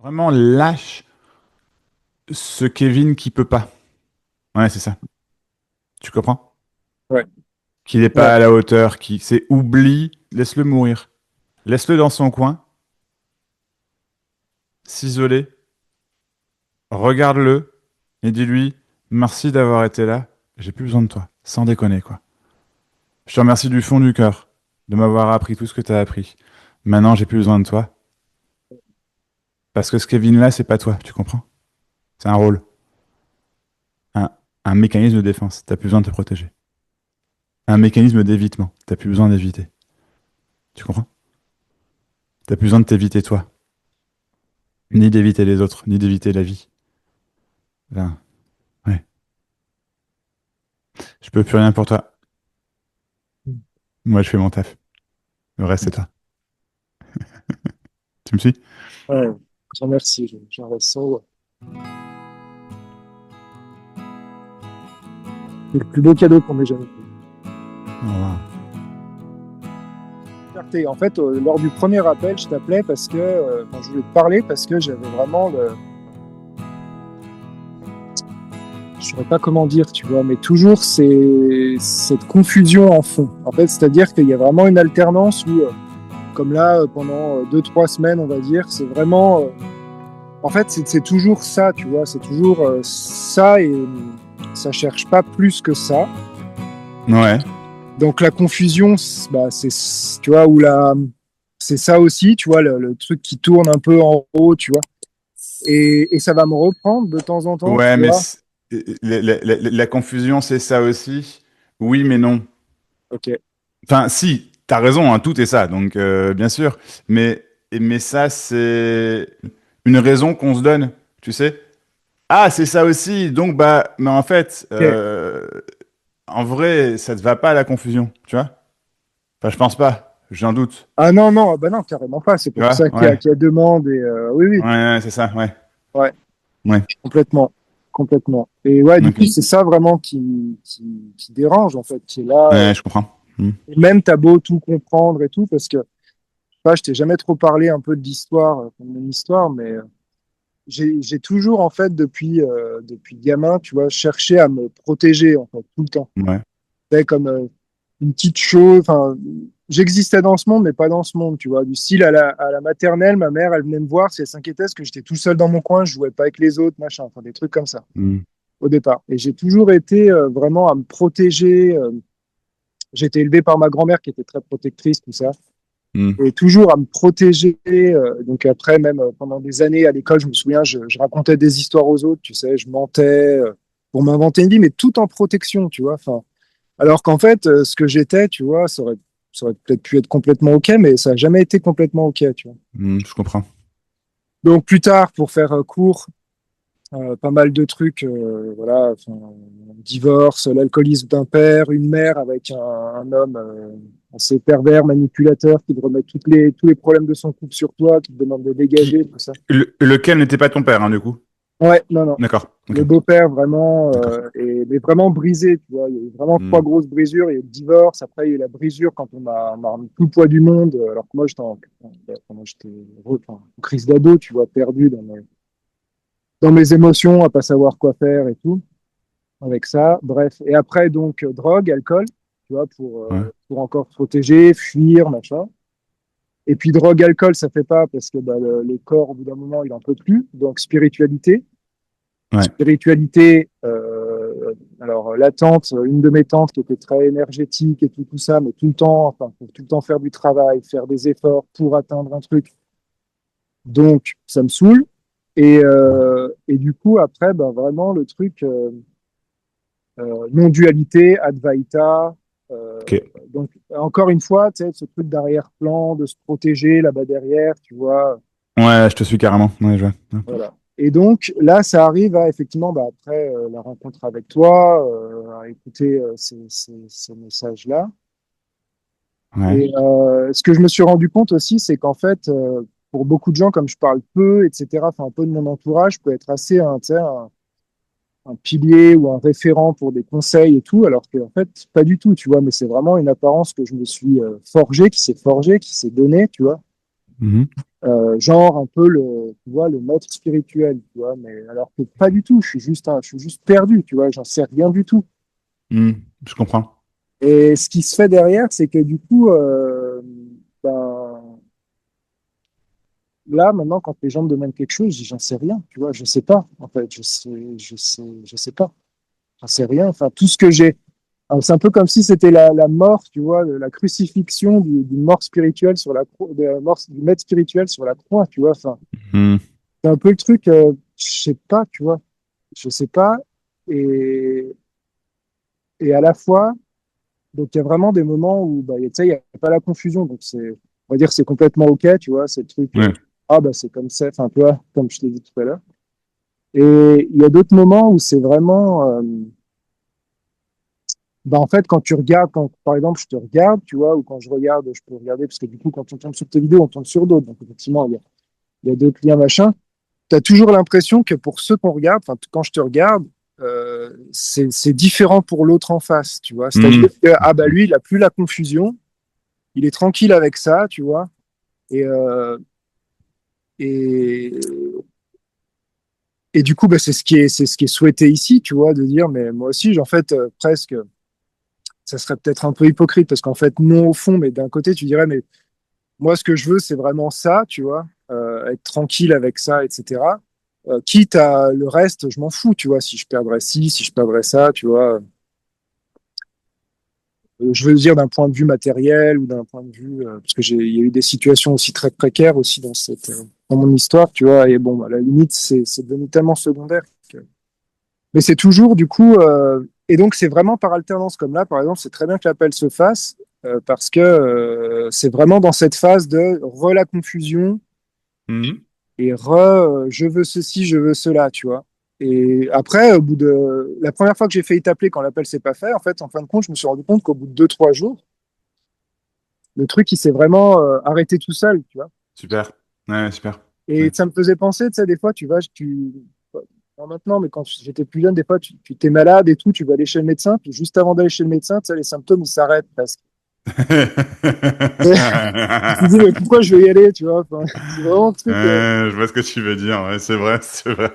Vraiment lâche ce Kevin qui peut pas. Ouais, c'est ça. Tu comprends? Ouais, Qu'il n'est ouais. pas à la hauteur, qui c'est oublie, laisse-le mourir. Laisse-le dans son coin, s'isoler, regarde-le et dis-lui merci d'avoir été là, j'ai plus besoin de toi. Sans déconner, quoi. Je te remercie du fond du cœur de m'avoir appris tout ce que tu as appris. Maintenant, j'ai plus besoin de toi. Parce que ce Kevin-là, c'est pas toi, tu comprends? C'est un rôle, un, un mécanisme de défense. T'as plus besoin de te protéger. Un mécanisme d'évitement. T'as plus besoin d'éviter. Tu comprends? T'as plus besoin de t'éviter toi. Ni d'éviter les autres, ni d'éviter la vie. Enfin, ouais. Je peux plus rien pour toi. Moi, je fais mon taf. Le reste, c'est toi. Tu me suis? Ouais. Grand merci, j'en ressens. Ouais. C'est le plus beau cadeau qu'on m'ait jamais fait. Au revoir. En fait, lors du premier appel, je t'appelais parce que enfin, je voulais te parler parce que j'avais vraiment je ne saurais pas comment dire, tu vois, mais toujours cette confusion en fond. En fait, c'est-à-dire qu'il y a vraiment une alternance où, comme là, pendant 2, 3 semaines, on va dire, c'est vraiment, en fait, c'est toujours ça, tu vois, c'est toujours ça et ça cherche pas plus que ça. Ouais. Donc la confusion, bah, tu vois, c'est ça aussi, tu vois, le truc qui tourne un peu en haut, tu vois. Et ça va me reprendre de temps en temps, tu Ouais, mais vois. la confusion, c'est ça aussi. Oui, mais non. Ok. Enfin, si, t'as raison, hein, tout est ça, donc bien sûr. Mais ça, c'est une raison qu'on se donne, tu sais. Ah, c'est ça aussi, donc bah, mais en fait, Ok. en vrai, ça te va pas la confusion, tu vois? Enfin, je pense pas, j'en doute. Ah non, non, bah non, carrément pas. C'est Tu pour vois? ça Ouais. qu'il y a demande et oui, Ouais, oui, ouais, c'est ça, ouais. ouais, Ouais. complètement, complètement. Et ouais, du coup, Ok. c'est ça vraiment qui dérange en fait, qui est là. Ouais, je comprends. Hmm. Et même t'as beau tout comprendre et tout, parce que je sais pas, je t'ai jamais trop parlé un peu de l'histoire, de mon histoire, mais j'ai toujours en fait depuis gamin, tu vois, cherché à me protéger en fait tout le temps. Ouais. C'était comme une petite chose. Enfin, j'existais dans ce monde, mais pas dans ce monde, tu vois. Du style à la maternelle, ma mère, elle venait me voir si elle s'inquiétait parce que j'étais tout seul dans mon coin, je jouais pas avec les autres, machin. Enfin, des trucs comme ça Hmm. au départ. Et j'ai toujours été vraiment à me protéger. J'ai été élevé par ma grand-mère qui était très protectrice, tout ça. Hmm. Et toujours à me protéger. Donc après, même pendant des années à l'école, je me souviens, je racontais des histoires aux autres, tu sais, je mentais pour m'inventer une vie, mais tout en protection, tu vois. Enfin, alors qu'en fait, ce que j'étais, tu vois, ça aurait peut-être pu être complètement OK, mais ça n'a jamais été complètement OK, tu vois. Hmm, je comprends. Donc plus tard, pour faire court, pas mal de trucs, voilà, enfin, divorce, l'alcoolisme d'un père, une mère avec un homme assez pervers, manipulateur, qui te remet tous les problèmes de son couple sur toi, qui te demande de dégager, Qui, tout ça. lequel n'était pas ton père, hein, du coup? Ouais, non, non. D'accord. Ok. Le beau-père, vraiment, D'accord. mais vraiment brisé, tu vois. Il y a eu vraiment Hmm. 3 grosses brisures. Il y a eu le divorce, après il y a eu la brisure quand on m'a remis tout le poids du monde, alors que moi, j'étais en crise d'ado, tu vois, perdu dans mes émotions, à pas savoir quoi faire et tout, avec ça. Bref. Et après, donc, drogue, alcool, tu vois, Ouais. pour encore se protéger, fuir, machin. Et puis, drogue, alcool, ça fait pas parce que bah, le corps, au bout d'un moment, il en peut plus. Donc, spiritualité. Ouais. Spiritualité, alors la tante, une de mes tantes qui était très énergétique et tout ça, mais tout le temps, enfin, faut tout le temps faire du travail, faire des efforts pour atteindre un truc. Donc, ça me saoule. Et du coup, après, ben, vraiment, le truc non-dualité, Advaita. Ok. Donc, encore une fois, tu sais, ce truc d'arrière-plan, de se protéger là-bas derrière, tu vois. Ouais, je te suis carrément. Ouais, je vois. Ouais. Voilà. Et donc là, ça arrive à effectivement, bah, après la rencontre avec toi, à écouter ces messages-là. Ouais. Et ce que je me suis rendu compte aussi, c'est qu'en fait, pour beaucoup de gens, comme je parle peu, etc., enfin un peu de mon entourage, je peux être assez tu sais, un pilier ou un référent pour des conseils et tout, alors qu'en fait, pas du tout, tu vois, mais c'est vraiment une apparence que je me suis forgée, qui s'est donnée, tu vois. Mhm. Genre un peu tu vois, le maître spirituel, tu vois, mais alors que pas du tout, je suis juste perdu, tu vois, j'en sais rien du tout. Mhm. Je comprends. Et ce qui se fait derrière, c'est que du coup, ben, là, maintenant, quand les gens me demandent quelque chose, je dis, j'en sais rien, tu vois, je sais pas, en fait, je sais pas, j'en sais rien. Enfin, tout ce que j'ai, alors, c'est un peu comme si c'était la mort, tu vois, la crucifixion d'une mort spirituelle sur la croix, de la mort du maître spirituel sur la croix, tu vois. Enfin, Mhm. c'est un peu le truc, je sais pas, tu vois, je sais pas. Et, et à la fois, donc il y a vraiment des moments où, bah, tu sais, il n'y a pas la confusion, donc on va dire, c'est complètement OK, tu vois, c'est le truc, Ouais. ah, bah, c'est comme ça, enfin, tu vois, comme je t'ai dit tout à l'heure. Et il y a d'autres moments où c'est vraiment, bah, en fait, quand tu regardes, quand, par exemple, je te regarde, tu vois, ou quand je regarde, je peux regarder, parce que du coup, quand on tombe sur tes vidéos, on tombe sur d'autres. Donc, effectivement, il y a d'autres liens, machin. Tu as toujours l'impression que pour ceux qu'on regarde, enfin, quand je te regarde, c'est différent pour l'autre en face, tu vois. C'est-à-dire Mhm. que, ah, bah, lui, il a plus la confusion, il est tranquille avec ça, tu vois. Et, et, et du coup, bah, c'est ce qui est souhaité ici, tu vois, de dire, mais moi aussi, en fait, presque, ça serait peut-être un peu hypocrite, parce qu'en fait, non au fond, mais d'un côté, tu dirais, mais moi, ce que je veux, c'est vraiment ça, tu vois, être tranquille avec ça, etc. Quitte à le reste, je m'en fous, tu vois, si je perdrais ci, si je perdrais ça, tu vois. Je veux dire d'un point de vue matériel ou d'un point de vue, parce que il y a eu des situations aussi très précaires aussi dans mon histoire, tu vois, et bon, à la limite, c'est devenu tellement secondaire. Mais c'est toujours, du coup, et donc c'est vraiment par alternance, comme là, par exemple, c'est très bien que l'appel se fasse, parce que c'est vraiment dans cette phase de la confusion Mhm. et je veux ceci, je veux cela, tu vois. Et après, au bout de la première fois que j'ai failli t'appeler quand l'appel s'est pas fait, en fait, en fin de compte, je me suis rendu compte qu'au bout de 2, 3 jours, le truc, il s'est vraiment arrêté tout seul, tu vois. Super. Ouais, super. Et Ouais. ça me faisait penser, tu sais, des fois, tu vas, pas maintenant, mais quand j'étais plus jeune, des fois, tu t'es malade et tout, tu vas aller chez le médecin, puis juste avant d'aller chez le médecin, tu sais, les symptômes, ils s'arrêtent presque. Tu te dis, mais pourquoi je vais y aller, tu vois, enfin, c'est vraiment le truc, Je vois ce que tu veux dire. Ouais, c'est vrai, c'est vrai.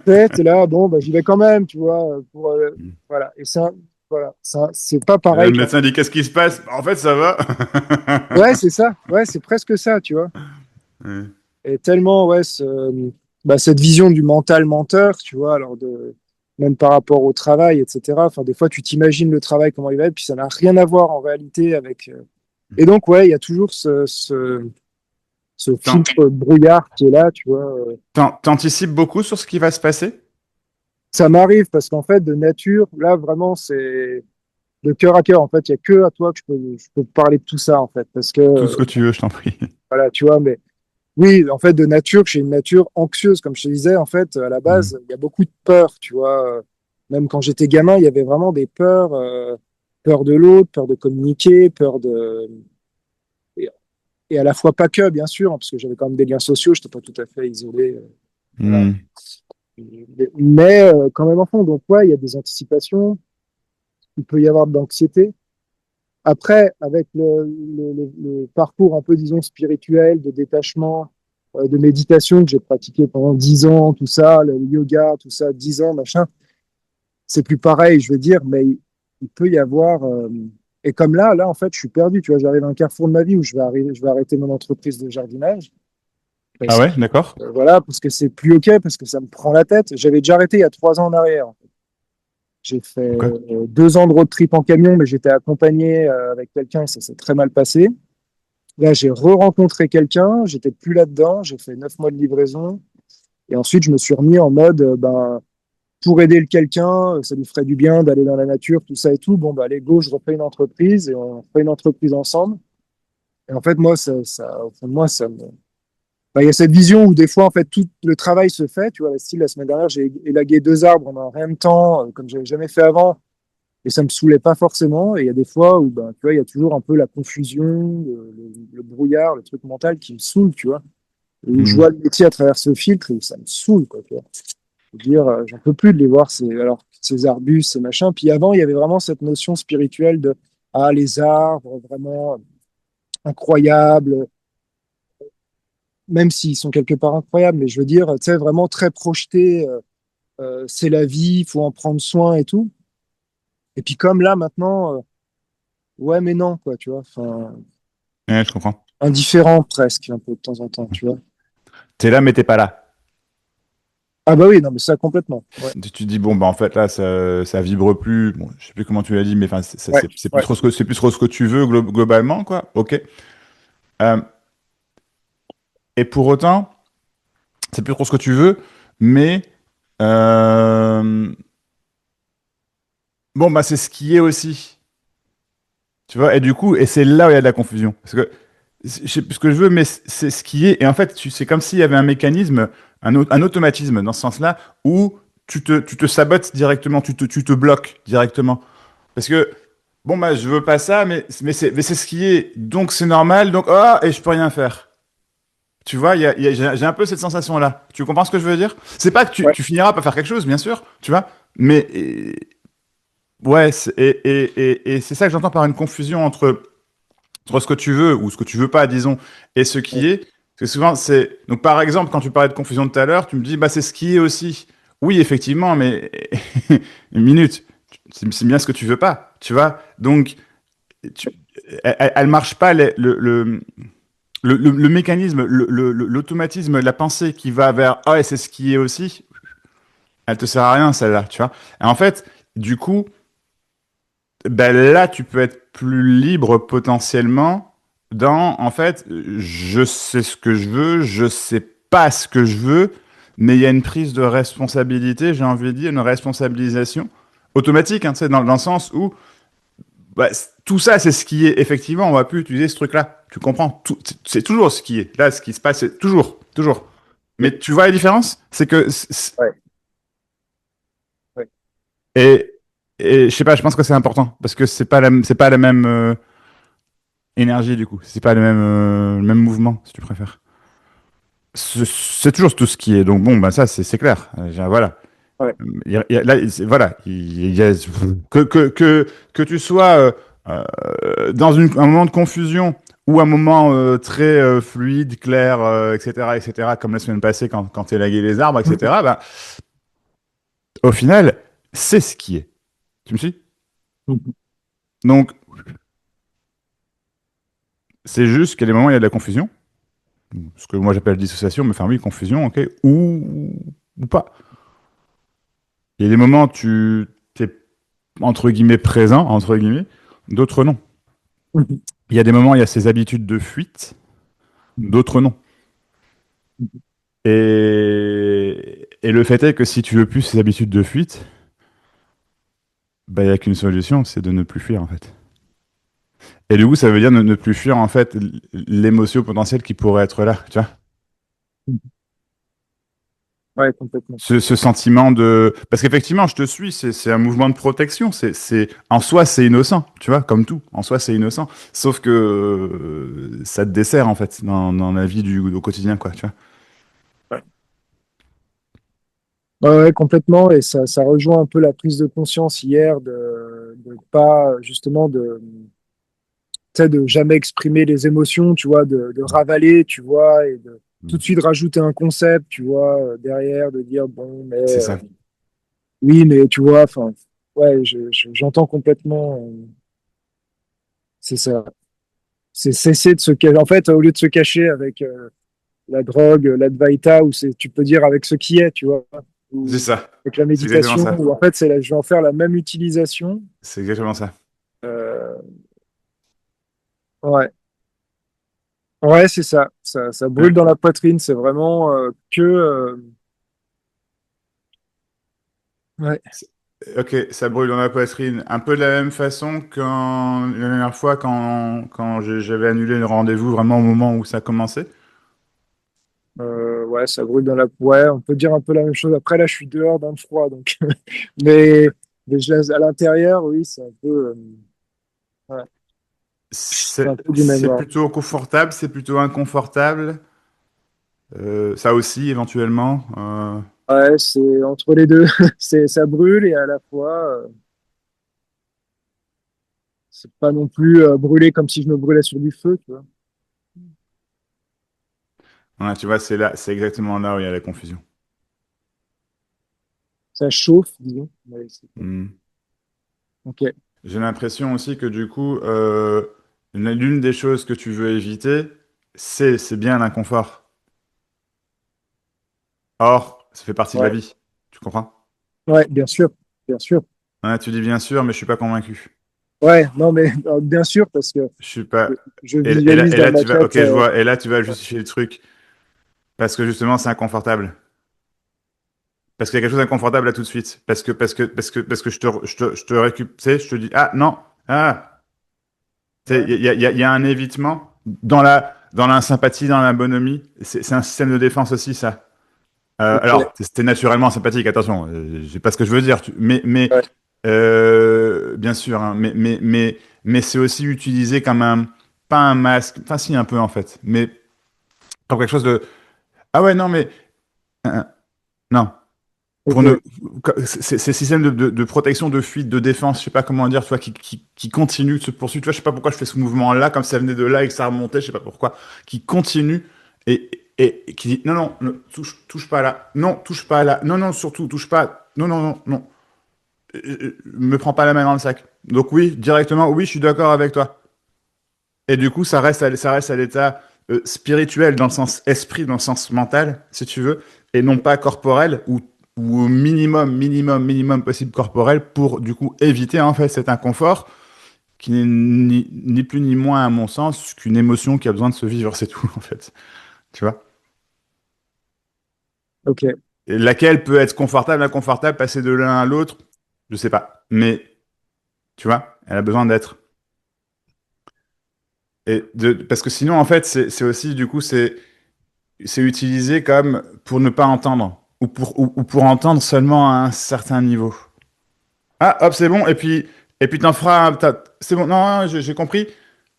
t'es là, bon, bah, j'y vais quand même, tu vois, voilà. Et ça, voilà, ça, c'est pas Et là, pareil le que médecin dit qu'est-ce qui se passe? En fait, ça va. Ouais, c'est ça, ouais, c'est presque ça, tu vois. Ouais. Et tellement, ouais, bah, cette vision du mental menteur, tu vois, même par rapport au travail, etc. Enfin, des fois, tu t'imagines le travail, comment il va être, puis ça n'a rien à voir en réalité avec. Et donc, ouais, il y a toujours ce T'an- filtre brouillard qui est là, tu vois. T'anticipes beaucoup sur ce qui va se passer? Ça m'arrive parce qu'en fait, de nature, là, vraiment, c'est de cœur à cœur. En fait, il y a que à toi que je peux te parler de tout ça, en fait. Parce que, Tout ce que tu veux, je t'en prie. voilà, tu vois, mais oui, en fait, de nature, j'ai une nature anxieuse, comme je te disais. En fait, à la Mm. base, il y a beaucoup de peurs, tu vois. Même quand j'étais gamin, il y avait vraiment des peurs, peur de l'autre, peur de communiquer, et, et à la fois pas que, bien sûr, hein, parce que j'avais quand même des liens sociaux, je n'étais pas tout à fait isolé, voilà. Mm. Mais quand même en fond, donc ouais, il y a des anticipations, il peut y avoir de l'anxiété. Après, avec le parcours un peu, disons, spirituel, de détachement, de méditation que j'ai pratiqué pendant 10 ans, tout ça, le yoga, tout ça, 10 ans, machin, c'est plus pareil, je veux dire, mais il peut y avoir. Et comme là, en fait, je suis perdu. Tu vois, j'arrive à un carrefour de ma vie où je vais arrêter mon entreprise de jardinage. Ah Parce que, ouais, d'accord. voilà, parce que c'est plus OK, parce que ça me prend la tête. J'avais déjà arrêté il y a 3 ans en arrière. J'ai fait Ok. 2 ans de road trip en camion, mais j'étais accompagné avec quelqu'un et ça s'est très mal passé. Là, j'ai re-rencontré quelqu'un, j'étais plus là-dedans, j'ai fait 9 mois de livraison. Et ensuite, je me suis remis en mode, ben, pour aider le quelqu'un, ça lui ferait du bien d'aller dans la nature, tout ça et tout. Bon, bah, allez, go, je refais une entreprise et on fait une entreprise ensemble. Et en fait, moi, au fond de moi, ben, il y a cette vision où des fois, en fait, tout le travail se fait. Tu vois, style, la semaine dernière, j'ai élagué 2 arbres en un rien de temps, comme j'avais jamais fait avant. Et ça me saoulait pas forcément. Et il y a des fois où, ben, tu vois, il y a toujours un peu la confusion, le brouillard, le truc mental qui me saoule, tu vois. Où je Mm. vois le métier à travers ce filtre et où ça me saoule, quoi, tu vois. Je veux dire, j'en peux plus de les voir, ces arbustes, ces machins. Puis avant, il y avait vraiment cette notion spirituelle de, ah, les arbres, vraiment incroyables. même s'ils sont quelque part incroyables, mais je veux dire, tu sais, vraiment très projetés, c'est la vie, il faut en prendre soin et tout. Et puis comme là, maintenant, ouais, mais non, quoi, tu vois, enfin, Ouais, je comprends. indifférent presque, un peu de temps en temps, tu vois. T'es là, mais t'es pas là. Ah bah oui, non, mais ça, complètement. Ouais, Tu te dis, bon, bah, en fait, là, ça vibre plus. Bon, je sais plus comment tu l'as dit, mais enfin, ouais, c'est plus ouais. trop c'est plus trop ce que tu veux globalement, quoi. Ok. Euh, et pour autant, c'est plus trop ce que tu veux, mais euh, bon, bah, c'est ce qui est aussi. Tu vois, et du coup, et c'est là où il y a de la confusion. Parce que je sais plus ce que je veux, mais c'est ce qui est. Et en fait, c'est comme s'il y avait un mécanisme, un automatisme dans ce sens-là, où tu te sabotes directement, tu te bloques directement. Parce que, bon, bah, je veux pas ça, mais c'est ce qui est. Donc, c'est normal, donc, ah, et je peux rien faire. Tu vois, j'ai un peu cette sensation-là. Tu comprends ce que je veux dire? C'est pas que Ouais. tu finiras par faire quelque chose, bien sûr, tu vois, mais ouais, et c'est ça que j'entends par une confusion entre ce que tu veux ou ce que tu veux pas, disons, et ce Ouais. qui est. Parce que souvent, c'est. Donc, par exemple, quand tu parlais de confusion tout à l'heure, tu me dis, bah, c'est ce qui est aussi. Oui, effectivement, mais une minute, c'est bien ce que tu veux pas, tu vois. Donc, tu... elle marche pas le mécanisme, l'automatisme, la pensée qui va vers ah, et c'est ce qui est aussi, elle te sert à rien, celle-là, tu vois. Et en fait, du coup, ben là, tu peux être plus libre potentiellement dans, en fait, je sais ce que je veux, je sais pas ce que je veux, mais il y a une prise de responsabilité, j'ai envie de dire, une responsabilisation automatique, hein, tu sais, dans le sens où bah, tout ça, c'est ce qui est. Effectivement, on va plus utiliser ce truc-là. Tu comprends? C'est toujours ce qui est. Là, ce qui se passe, c'est toujours, toujours. Mais tu vois la différence? C'est que Ouais. Ouais. et et je sais pas, je pense que c'est important parce que c'est pas la même énergie du coup. C'est pas le même mouvement, si tu préfères. C'est toujours tout ce qui est. Donc bon, bah ça, c'est clair. Voilà. Ouais. Là, voilà, que tu sois dans un moment de confusion ou un moment très fluide, clair, etc., comme la semaine passée quand tu élaguais les arbres, etc., bah, au final, c'est ce qui est. Tu me suis? Mhm. Donc, c'est juste qu'il y a des moments où il y a de la confusion, ce que moi j'appelle dissociation, mais enfin oui, confusion, ok, ou pas. Il y a des moments où tu es entre guillemets présent, entre guillemets, d'autres non. Mhm. Il y a des moments, il y a ces habitudes de fuite, d'autres non. Mhm. Et le fait est que si tu veux plus ces habitudes de fuite, bah, il n'y a qu'une solution, c'est de ne plus fuir en fait. Et du coup, ça veut dire ne plus fuir en fait l'émotion potentielle qui pourrait être là, tu vois. Mhm. Ouais, complètement. Ce sentiment de... Parce qu'effectivement, je te suis, c'est un mouvement de protection. En soi, c'est innocent, tu vois, comme tout. En soi, c'est innocent. Sauf que ça te dessert, en fait, dans la vie au quotidien, quoi, tu vois. Ouais. Ouais, ouais, complètement. Et ça rejoint un peu la prise de conscience hier de pas, justement, tu sais, de jamais exprimer les émotions, tu vois, de ravaler, tu vois, et de tout Mm. de suite rajouter un concept, tu vois, derrière, de dire, bon, mais C'est ça. oui, mais tu vois, enfin, ouais, j'entends complètement, c'est ça. C'est cesser de se cacher. En fait, au lieu de se cacher avec la drogue, l'advaita, ou c'est, tu peux dire avec ce qui est, tu vois, C'est ou ça. avec la C'est exactement méditation, ça. ou en fait, je vais en faire la même utilisation. C'est exactement ça. Euh, ouais, ouais, c'est ça. Ça Ouais. brûle dans la poitrine. C'est vraiment ouais. C'est- Ok, ça brûle dans la poitrine. Un peu de la même façon la dernière fois quand j'avais annulé le rendez-vous vraiment au moment où ça commençait. Ouais, ça brûle dans la. Ouais, on peut dire un peu la même chose. Après, là, je suis dehors dans le froid, donc. mais, à l'intérieur, oui, c'est un peu. Ouais, c'est un peu du même C'est ordre. plutôt confortable, c'est plutôt inconfortable. Ça aussi, éventuellement. Ouais, c'est entre les deux. Ça brûle et à la fois, c'est pas non plus brûler comme si je me brûlais sur du feu, tu vois. Ouais, tu vois, c'est exactement là où il y a la confusion. Ça chauffe, disons. Ouais, Hmm. ok, J'ai l'impression aussi que du coup, l'une des choses que tu veux éviter, c'est bien l'inconfort. Or, ça fait partie de la ouais, vie. Tu comprends? ouais, bien sûr, bien sûr. Ouais, tu dis bien sûr, mais je suis pas convaincu. Ouais, non, mais bien sûr, parce que Je suis pas. je Et visualise là, dans ma tu vas. Ok, tête. je vois. Et là, tu vas justifier le truc parce que justement, c'est inconfortable. Parce qu'il y a quelque chose d'inconfortable là tout de suite. Parce que je te récupère. Tu sais, je te dis, ah non, ah. Tu sais, Ouais, il y a un évitement dans la sympathie, dans la bonhomie. C'est un système de défense aussi, ça. ok, Alors, c'était naturellement sympathique, attention, j'ai pas ce que je veux dire, mais ouais, bien sûr, hein, mais c'est aussi utilisé comme pas un masque, enfin si un peu en fait, mais comme quelque chose de, ah ouais, non, mais, non, pour ne, ok. c'est système de protection, de fuite, de défense, je sais pas comment dire, tu vois, qui continue de se poursuivre, tu vois, je sais pas pourquoi je fais ce mouvement-là, comme ça venait de là et que ça remontait, je sais pas pourquoi, qui continue et, et qui dit, non, non, touche pas là, non, touche pas là, non, non, surtout, touche pas, non, non, non, non. Me prends pas la main dans le sac. Donc oui, directement, oui, je suis d'accord avec toi. Et du coup, ça reste à l'état spirituel, dans le sens esprit, dans le sens mental, si tu veux, et non pas corporel, ou au minimum, minimum, minimum possible corporel, pour du coup éviter en fait cet inconfort, qui n'est ni plus ni moins, à mon sens, qu'une émotion qui a besoin de se vivre, c'est tout en fait. Tu vois? Ok. Et laquelle peut être confortable, inconfortable, passer de l'un à l'autre, je sais pas. Mais tu vois, elle a besoin d'être. Parce que sinon, en fait, c'est aussi, du coup, c'est utilisé comme pour ne pas entendre, ou pour entendre seulement à un certain niveau. Ah, hop, c'est bon, et puis t'en feras, c'est bon, non, non, j'ai compris.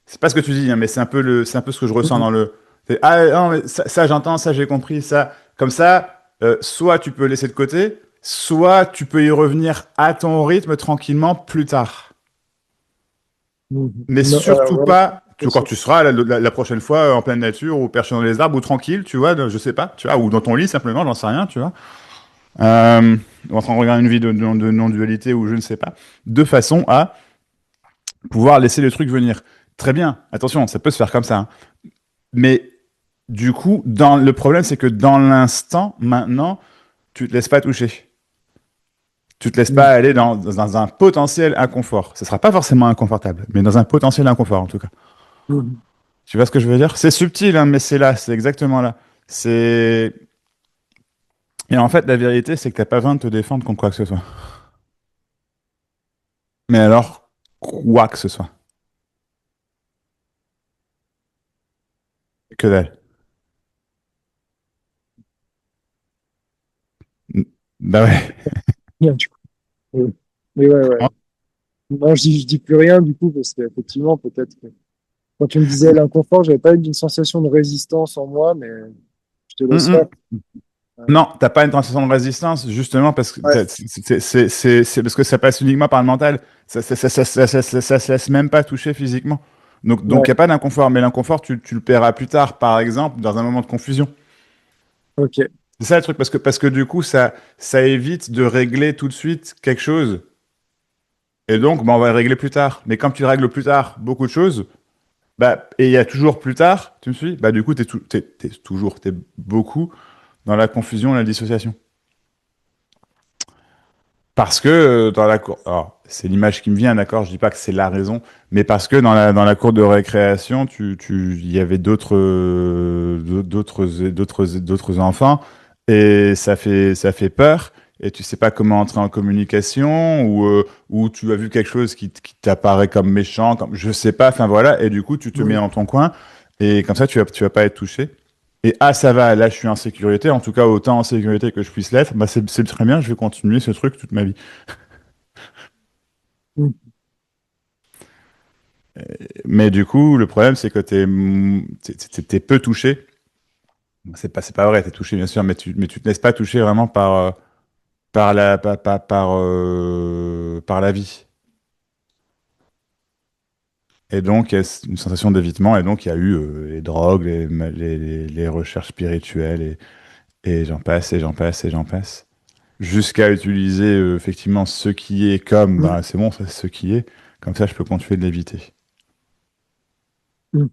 C'est pas ce que tu dis, hein, mais c'est un peu ce que je ressens Mhm. dans le. Ah, non, mais ça, j'entends, ça, j'ai compris, ça. Comme ça, soit tu peux laisser de côté, soit tu peux y revenir à ton rythme tranquillement plus tard. Mhm. Mais Non, surtout ouais, pas, bien quand sûr. tu seras la prochaine fois en pleine nature ou perché dans les arbres ou tranquille, tu vois, je sais pas, tu vois, ou dans ton lit simplement, j'en sais rien, tu vois. Euh, ou en train de regarder une vidéo de non-dualité ou je ne sais pas, de façon à pouvoir laisser le truc venir. Très bien, attention, ça peut se faire comme ça, hein. Mais du coup, le problème, c'est que dans l'instant, maintenant, tu te laisses pas toucher. Tu te laisses pas Mhm. aller dans un potentiel inconfort. Ce sera pas forcément inconfortable, mais dans un potentiel inconfort en tout cas. Mhm. Tu vois ce que je veux dire? C'est subtil, hein, mais c'est là, c'est exactement là. C'est Et en fait, la vérité, c'est que t'as pas besoin de te défendre contre quoi que ce soit. Mais alors, quoi que ce soit. Que dalle. Bah ouais. Bien, du coup. Oui. Mais ouais, ouais. Non, je dis plus rien, du coup, parce qu'effectivement, peut-être que quand tu me disais l'inconfort, j'avais pas eu une sensation de résistance en moi, mais je te laisse Hum, faire. hum. Non, t'as pas une sensation de résistance, justement, parce que Ouais, c'est parce que ça passe uniquement par le mental. Ça se laisse même pas toucher physiquement. Donc, ouais, y a pas d'inconfort, mais l'inconfort, tu le paieras plus tard, par exemple, dans un moment de confusion. ok. C'est ça le truc, parce que du coup, ça évite de régler tout de suite quelque chose. Et donc, bah, on va le régler plus tard. Mais quand tu règles plus tard beaucoup de choses, bah, et il y a toujours plus tard, tu me suis? Bah, du coup, t'es beaucoup dans la confusion et la dissociation. Parce que dans la cour, alors, c'est l'image qui me vient, d'accord, je dis pas que c'est la raison, mais parce que dans la cour de récréation, il y avait d'autres enfants, et ça fait peur, et tu sais pas comment entrer en communication, ou tu as vu quelque chose qui t'apparaît comme méchant, comme, je sais pas, enfin voilà, et du coup, tu te mets Mhm. dans ton coin, et comme ça, tu vas pas être touché. Et ah, ça va, là, je suis en sécurité, en tout cas, autant en sécurité que je puisse l'être, bah, c'est très bien, je vais continuer ce truc toute ma vie. Mhm. Mais du coup, le problème, c'est que t'es peu touché. C'est pas vrai, t'es touché, bien sûr, mais tu te laisses pas toucher vraiment par la vie. Et donc, il y a une sensation d'évitement. Et donc, il y a eu les drogues, les recherches spirituelles, et j'en passe, et j'en passe, et j'en passe. Jusqu'à utiliser effectivement ce qui est comme, Mm. bah, c'est bon, ça, c'est ce qui est. Comme ça, je peux continuer de l'éviter. Mm.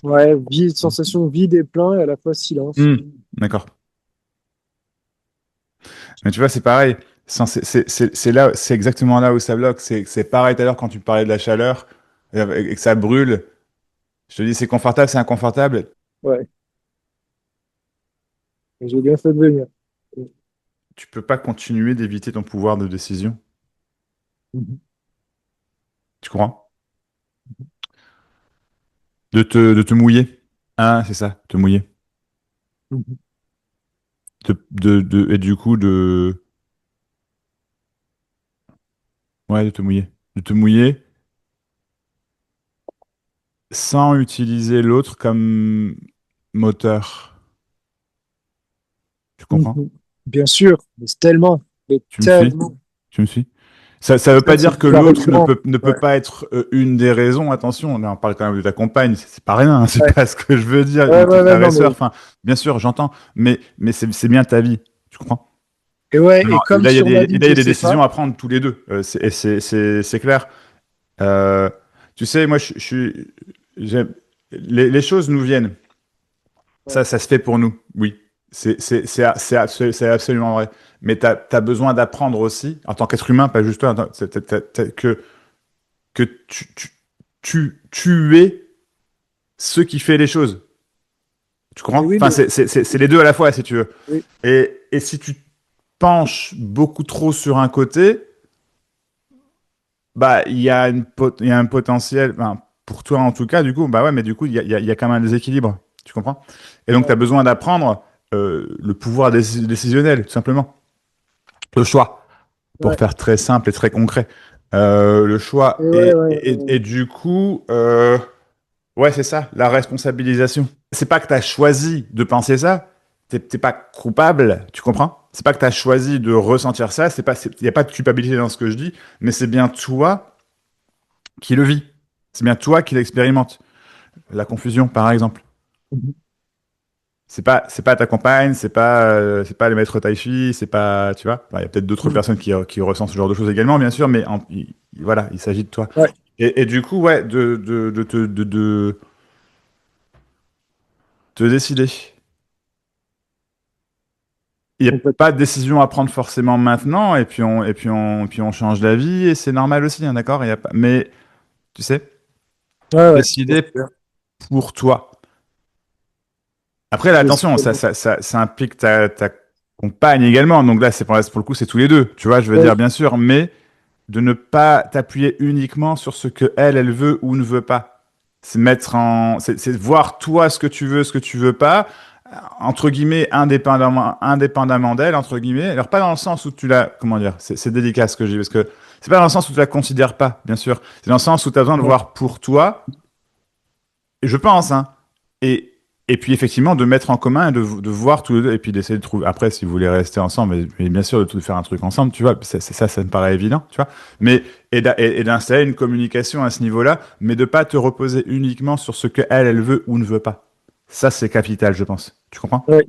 Ouais, vide, sensation vide et plein et à la fois silence. Hmm. D'accord. Mais tu vois, c'est pareil. C'est là, c'est exactement là où ça bloque. C'est pareil tout à l'heure quand tu parlais de la chaleur et que ça brûle. Je te dis, c'est confortable, c'est inconfortable. Ouais, et j'ai bien fait de venir. Tu peux pas continuer d'éviter ton pouvoir de décision. Mhm. Tu comprends? De te mouiller. Ah, c'est ça, te mouiller. Mhm. Et du coup, ouais, de te mouiller. De te mouiller sans utiliser l'autre comme moteur. Tu comprends? Mhm. Bien sûr, mais Tu me suis? tellement. Tu me suis? Ça veut Ça, pas c'est dire que hyper l'autre récurrent. ne peut Ouais, pas être une des raisons. Attention, là, on parle quand même de ta compagne. C'est pas rien, hein, c'est ouais, pas ce que je veux dire. ouais, Ou tes ouais, frères et non, sœurs. mais. Enfin, bien sûr, j'entends. Mais c'est bien ta vie. Tu comprends? Et ouais, et Alors, comme là, sur ma et vie, là, il y je a des sais pas. décisions à prendre tous les deux. C'est clair. Euh, tu sais, moi, les choses nous viennent. Ouais. Ça se fait pour nous, oui. C'est absolument vrai. Mais tu as besoin d'apprendre aussi, en tant qu'être humain, pas juste toi, que tu es ce qui fait les choses. Tu Et comprends? oui, Enfin, mais. c'est les deux à la fois, si tu veux. Oui. Et si tu penches beaucoup trop sur un côté, bah, il y a un potentiel, enfin, pour toi en tout cas, du coup, bah ouais, mais du coup, il y a quand même un déséquilibre. Tu comprends? Et donc, tu as Ouais, besoin d'apprendre le pouvoir décisionnel, tout simplement. Le choix, pour ouais, faire très simple et très concret. Le et choix. ouais, ouais, ouais. Et du coup, ouais, c'est ça, la responsabilisation. C'est pas que tu as choisi de penser ça, t'es pas coupable, tu comprends? C'est pas que tu as choisi de ressentir ça, il n'y a pas de culpabilité dans ce que je dis, mais c'est bien toi qui le vis. C'est bien toi qui l'expérimente. La confusion, par exemple. Mhm. C'est pas ta compagne, c'est pas les maîtres tai chi, c'est pas, tu vois. Enfin, il y a peut-être d'autres Mhm. personnes qui ressentent ce genre de choses également, bien sûr, mais voilà, il s'agit de toi. Ouais, Et du coup, ouais, de te décider. Il n'y a pas complètement. de décision à prendre forcément maintenant, puis on change d'avis, et c'est normal aussi, hein, d'accord? Il y a pas, mais, tu sais, Ouais, ouais. décider pour toi. Après, là, Je sais attention, tellement. ça implique ta compagne également. Donc là, pour le coup, c'est tous les deux. Tu vois, je veux Oui. dire, bien sûr, mais de ne pas t'appuyer uniquement sur ce que elle veut ou ne veut pas. C'est voir toi ce que tu veux pas, entre guillemets, indépendamment d'elle, entre guillemets. Alors, pas dans le sens où tu la, comment dire, c'est délicat ce que je dis, parce que c'est pas dans le sens où tu la considères pas, bien sûr. C'est dans le sens où tu as besoin de Ouais. voir pour toi, je pense, hein. Et, et puis effectivement, de mettre en commun, et de voir tous les deux, et puis d'essayer de trouver. Après, si vous voulez rester ensemble, mais bien sûr, de tout faire un truc ensemble, tu vois, ça me paraît évident, tu vois. Mais, et d'installer une communication à ce niveau-là, mais de pas te reposer uniquement sur ce que elle veut ou ne veut pas. Ça, c'est capital, je pense. Tu comprends? Ouais,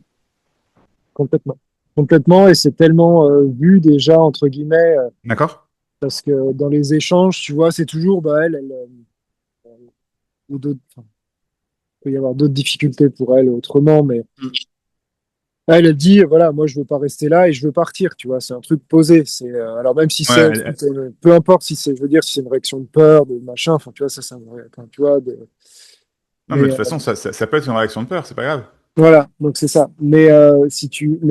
complètement. Complètement, et c'est tellement vu déjà, entre guillemets, D'accord? parce que dans les échanges, tu vois, c'est toujours, bah, ou d'autres, enfin, il peut y avoir d'autres difficultés pour elle autrement, mais elle dit, voilà, moi, je veux pas rester là et je veux partir, tu vois, c'est un truc posé. Alors, même si Ouais, c'est, peu importe si c'est, je veux dire, si c'est une réaction de peur, de machin, enfin, tu vois, enfin, tu vois, non, mais de mais toute façon, ça peut être une réaction de peur, c'est pas grave. voilà, donc c'est ça. Mais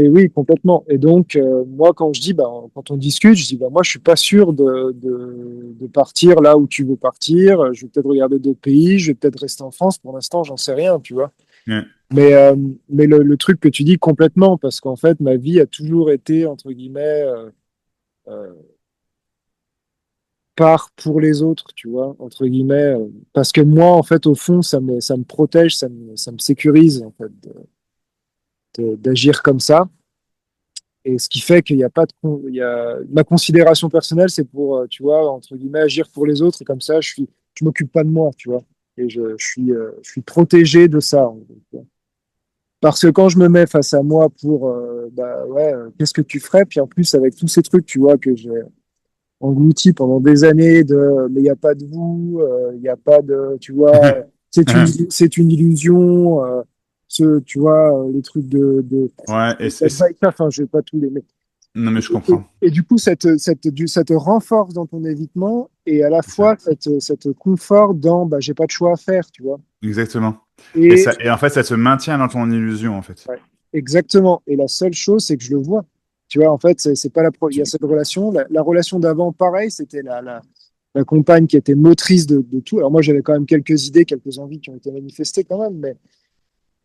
oui, complètement. Et donc, moi, quand je dis, bah, quand on discute, je dis, bah, moi, je suis pas sûr de partir là où tu veux partir. Je vais peut-être regarder d'autres pays. Je vais peut-être rester en France. Pour l'instant, j'en sais rien, tu vois. Ouais. Mais, euh, mais le truc que tu dis complètement, parce qu'en fait, ma vie a toujours été, entre guillemets, euh, par pour les autres, tu vois, entre guillemets. Parce que moi, en fait, au fond, ça me protège, ça me sécurise, en fait, d'agir comme ça. Et ce qui fait qu'il n'y a pas ma considération personnelle, c'est pour, tu vois, entre guillemets, agir pour les autres. Et comme ça, je je m'occupe pas de moi, tu vois. Et je suis protégé de ça, en gros. Parce que quand je me mets face à moi pour, bah ouais, qu'est-ce que tu ferais? Puis en plus, avec tous ces trucs, tu vois, que j'ai englouti pendant des années de, mais il n'y a pas de vous, il n'y a pas de, tu vois, c'est une illusion, tu vois, les trucs Ouais, enfin, je vais pas tous les mettre. non, mais je comprends. Et du coup, ça te renforce dans ton évitement et à la C'est ça. fois, ça te conforte dans, bah, j'ai pas de choix à faire, tu vois. Exactement. Et Et en fait, ça te maintient dans ton illusion, en fait. ouais, exactement. Et la seule chose, c'est que je le vois. Tu vois, en fait, c'est pas il y a Tu- cette relation. La relation d'avant, pareil, c'était la compagne qui était motrice de tout. Alors moi, j'avais quand même quelques idées, quelques envies qui ont été manifestées quand même, mais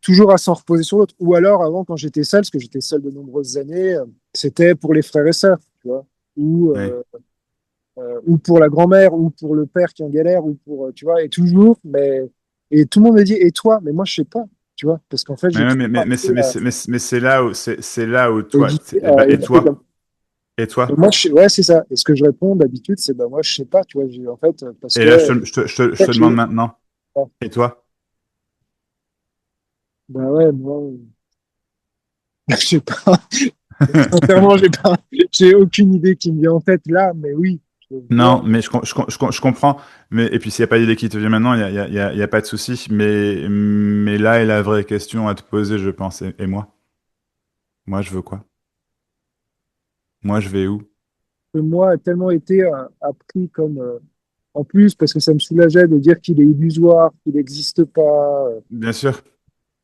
toujours à s'en reposer sur l'autre. Ou alors, avant, quand j'étais seul, parce que j'étais seul de nombreuses années, c'était pour les frères et sœurs, tu vois. Ou, Ouais. ou pour la grand-mère, ou pour le père qui est en galère, ou pour, tu vois, et toujours, mais, et tout le monde me dit, et toi? Mais moi, je sais pas, tu vois, parce qu'en fait, j'ai Mais, toujours mais, mais, mais, c'est mais c'est- mais c'est- mais c'est là où toi, évité et, bah, à et éviter toi, et Et toi. moi, ouais, c'est ça. Et ce que je réponds d'habitude, c'est bah moi, je sais pas, tu vois, en fait, parce Et que là, je te demande maintenant, ouais, et toi? bah ouais, moi, je sais pas. Sincèrement, j'ai aucune idée qui me vient en tête là, mais oui, je vois. Non, mais je comprends. Mais, et puis, s'il n'y a pas d'idée qui te vient maintenant, il y a pas de souci. Mais là est la vraie question à te poser, je pense. Et moi? Moi, je veux quoi? Moi, je vais où? Que moi, a tellement été appris comme en plus parce que ça me soulageait de dire qu'il est illusoire, qu'il n'existe pas. Bien sûr.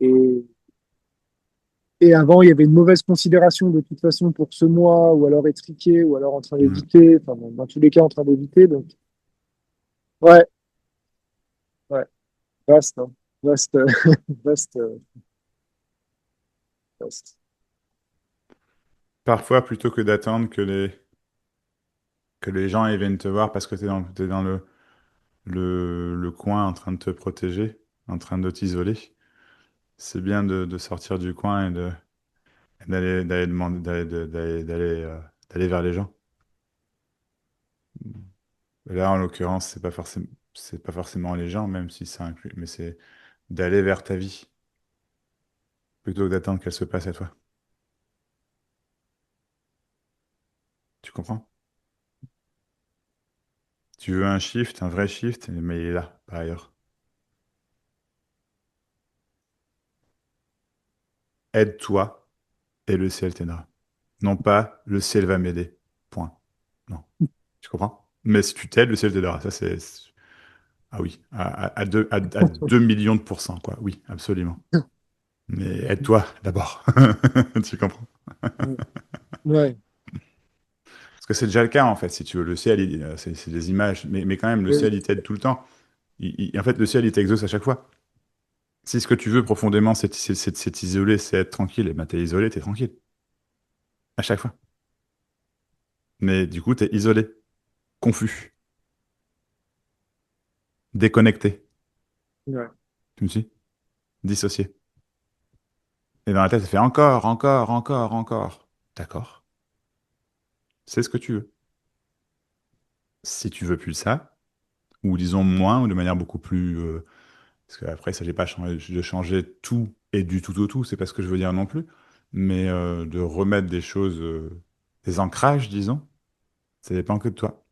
Et, et avant, il y avait une mauvaise considération de toute façon pour ce moi, ou alors étriqué, ou alors en train Mm. d'éviter. Enfin, bon, dans tous les cas, en train d'éviter. Donc, ouais, ouais. Vaste, hein. Vaste, vaste, vaste. Parfois, plutôt que d'attendre que les gens ils viennent te voir parce que t'es dans le coin en train de te protéger, en train de t'isoler, c'est bien de sortir du coin et d'aller demander, d'aller vers les gens. Là, en l'occurrence, c'est pas forcément les gens, même si ça inclut, mais c'est d'aller vers ta vie plutôt que d'attendre qu'elle se passe à toi. Tu comprends? Tu veux un shift, un vrai shift, mais il est là, par ailleurs. Aide-toi et le ciel t'aidera. Non pas le ciel va m'aider. Point. Non. Tu comprends? Mais si tu t'aides, le ciel t'aidera. Ça, Ah oui, à 2 millions de pourcents, quoi. Oui, absolument. Mais aide-toi d'abord. Tu comprends? Ouais. Parce que c'est déjà le cas, en fait, si tu veux. Le ciel, c'est des images. Mais quand même, le Et- ciel, il t'aide tout le temps. En fait, le ciel, il t'exauce à chaque fois. Si ce que tu veux profondément, c'est t'isoler, c'est être tranquille, et ben t'es isolé, t'es tranquille. À chaque fois. Mais du coup, t'es isolé, confus, déconnecté. ouais. Tu me suis? Dissocié. Et dans la tête, ça fait encore, encore, encore, encore. D'accord. C'est ce que tu veux. Si tu veux plus ça, ou disons moins, ou de manière beaucoup plus. Parce qu'après, ça, j'ai pas changé, de changer tout et du tout au tout, c'est pas ce que je veux dire non plus. Mais de remettre des choses, des ancrages, disons, ça dépend que de toi.